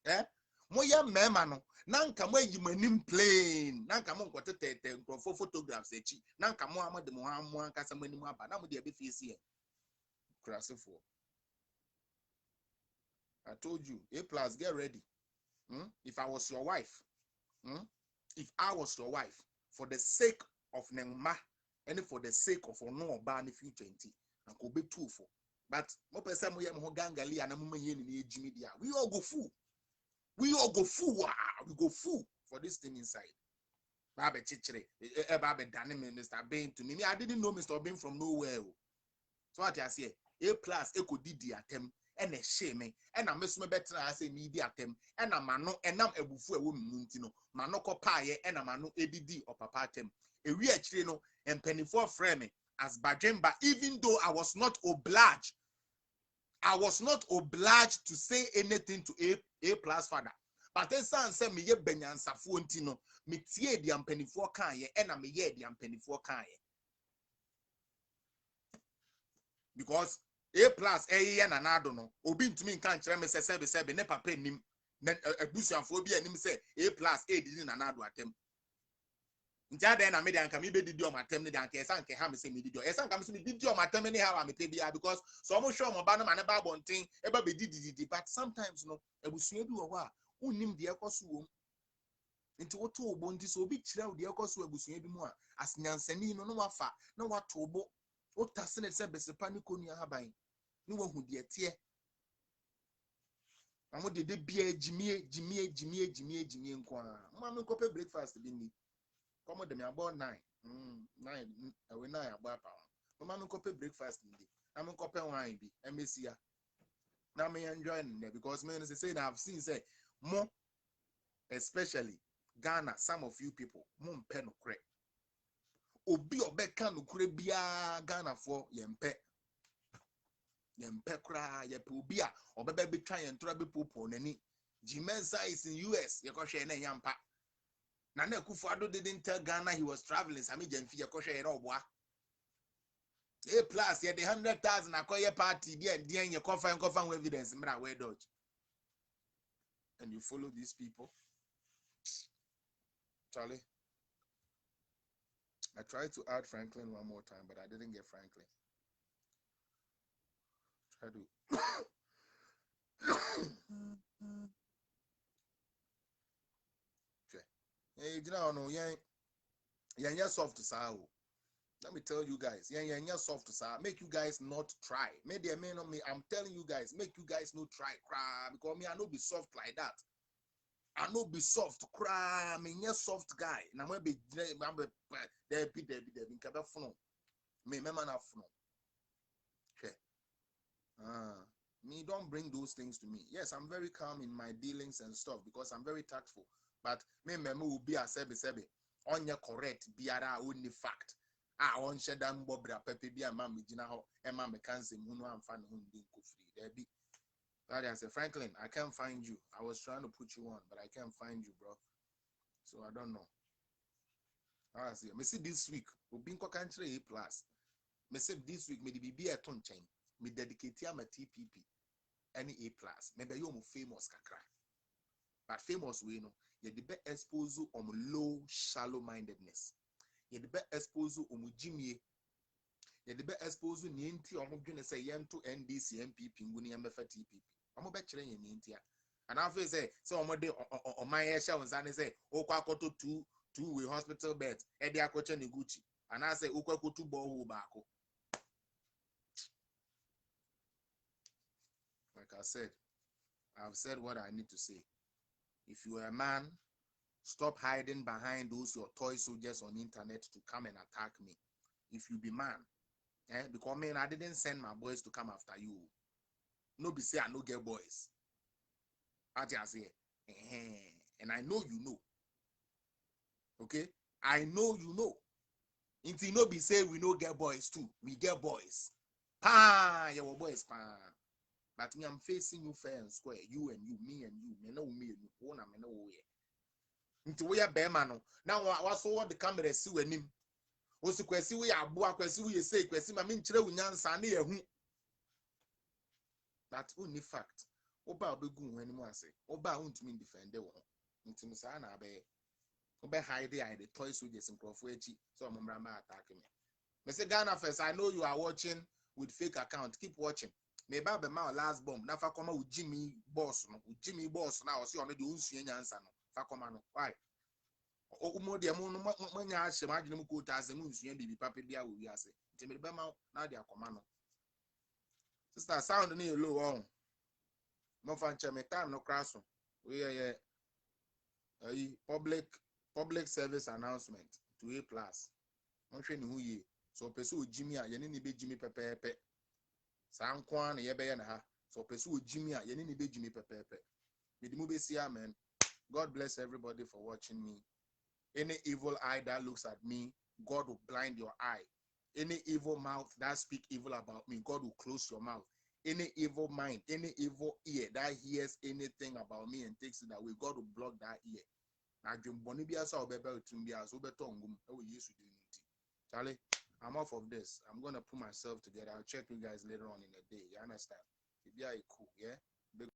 Eh? Moya memano. Nanka mo yi manim plain. Nanka mo nkote tete nkrofo photographs echi. Nanka mo amade mo ammo ankasa manim aba. Na mo de be face here. Crasifo. I told you, A plus, get ready. If I was your wife, if I was your wife, for the sake of Nengma, and for the sake of no ban future, and could be too for. But mo person mo yam ho gangali and mo yen ni ejimi dia. We all go fool. We all go fool. We go fool for this thing inside. Babe chichire, babe dane Mr. Bain to me. I didn't know Mr. Bain from nowhere. So what I say, A plus, e could did the attempt. And a shame, and I miss my better as a media attempt, and a mano, and I'm a buffo a woman, Manoko pie, and a mano ADD or papatem. A real chino and penny for framing as Bajemba, even though I was not obliged to say anything to A plus father. But then son said me ye benyan safuntino, me tie the penny for kaye, and I'm a ye the penny for kaye. Because A plus A and another no. Obi to me can't tell me say never pay him. Then a bushel phobia and him say A plus A didn't another attempt. Then I made an come be the my attempt and Kesan can have me say me did your Esan comes to me did your my term anyhow I'm a baby because so much sure my banner and about one thing ever be did but sometimes no a bushel do a while who named the Ecosu into what two bonti so be chill the Ecosu a bushel more as Nansani no wafa no what tobo. What doesn't it say? Best panic on your habine. No one who dear tear. And what did they be Jimmy and Qua? Mamma copy breakfast in me. Come with me about 9. 9 about pound. Mamma copy breakfast in me. I'm a copy wine be MSC. Now me enjoying it because men say I've seen say more, especially Ghana, some of you people, moon pen or crack. Obi obeka no kure bia Ghana for yempe kra yepe obi a obeba betwa yentra be popo nani Jimensa is in US yekohwe na yampa na Akufo-Addo didn't tell Ghana he was traveling sami jemfi yekohwe ye oboa A plus ye the 100,000 akoye party dia ndien ye confirm evidence mra we dodge and you follow these people. Charlie, I tried to add Franklin one more time, but I didn't get Franklin. Try to. Okay. Hey, you know, yeah, soft to say. Let me tell you guys, yeah, soft to say. Make you guys not try. Maybe I may not me. I'm telling you guys, make you guys not try. Because me, I know be soft like that. I no be soft, cry, me soft guy. Na me be Debbie, nkaba funo. Me man na funo. Okay. Me don't bring those things to me. Yes, I'm very calm in my dealings and stuff because I'm very tactful. But me will be a sebe. On your correct, biara only fact. On shedam bobra pepe be a mammy jina ho, and mammy can't say muno and fan whom being free. There be. I said, Franklin, I can't find you. I was trying to put you on, but I can't find you, bro. So I don't know. I see. Me see this week, we been country A plus. Me say this week, me be a ton chain. Me dedicate my TPP. Any A plus. Maybe you more famous kakra. But famous we know. You the best expose on low, shallow mindedness. You the best expose on Jimmy. You the best expose on Nienti or going say yen to NDC MPP nguni MFA TPP. I'm bet you Nientia. And I feel say so on my air show and say Okwakoto two way hospital beds, Eddie Akocha Niguchi. And I say Okwakoto Bohu Bako. Like I said, I've said what I need to say. If you are a man, stop hiding behind those your toy soldiers on internet to come and attack me. If you be man, because man, I didn't send my boys to come after you. No be say I no get boys. I just say, and I know you know. Okay, I know you know. Until no be say we no get boys too. We get boys. Pa, your boys pa. But me, I'm facing you fair and square. You and you, me and you. Me know me and you. One me know we. Into we are bear man. Now I was so what the camera see when him. Also kwesi we are boa kwesi we say kwesi ma me nkyere wo nyansa na yehu. That only fact. Oba obegu hu animu ase. Oba untumi defend wo. Ntimi sa na be. Oba hide the toy soldiers nkrofo echi. So omumra ma attack me. Me say Ghana first, I know you are watching with fake account. Keep watching. Me ba be ma last bomb. Na fa koma with Jimmy boss no. With Jimmy boss now see on the unsua nyansa no. Fa koma no. Why? Omo de mo no manya ahye ma adwene mu ko ta ase mu nsua bibi papa bia wo wi ase. Nti me be ma na de akoma no. Sister sound na low on. Mo fa nche me time no crash so. We public service announcement to A plus. Mo hwe ni hu ye. So person Jimmy a ye ni be Jimmy pepepe. Sa nkwa na ye be ye na ha. So person Jimmy a ye ni be Jimmy pepepe. Me di mu be see amen. God bless everybody for watching me. Any evil eye that looks at me, God will blind your eye. Any evil mouth that speak evil about me, God will close your mouth. Any evil mind, any evil ear that hears anything about me and takes it away, God will block that ear. Charlie, I'm off of this. I'm going to put myself together. I'll check you guys later on in the day. You understand? It'd be cool, yeah?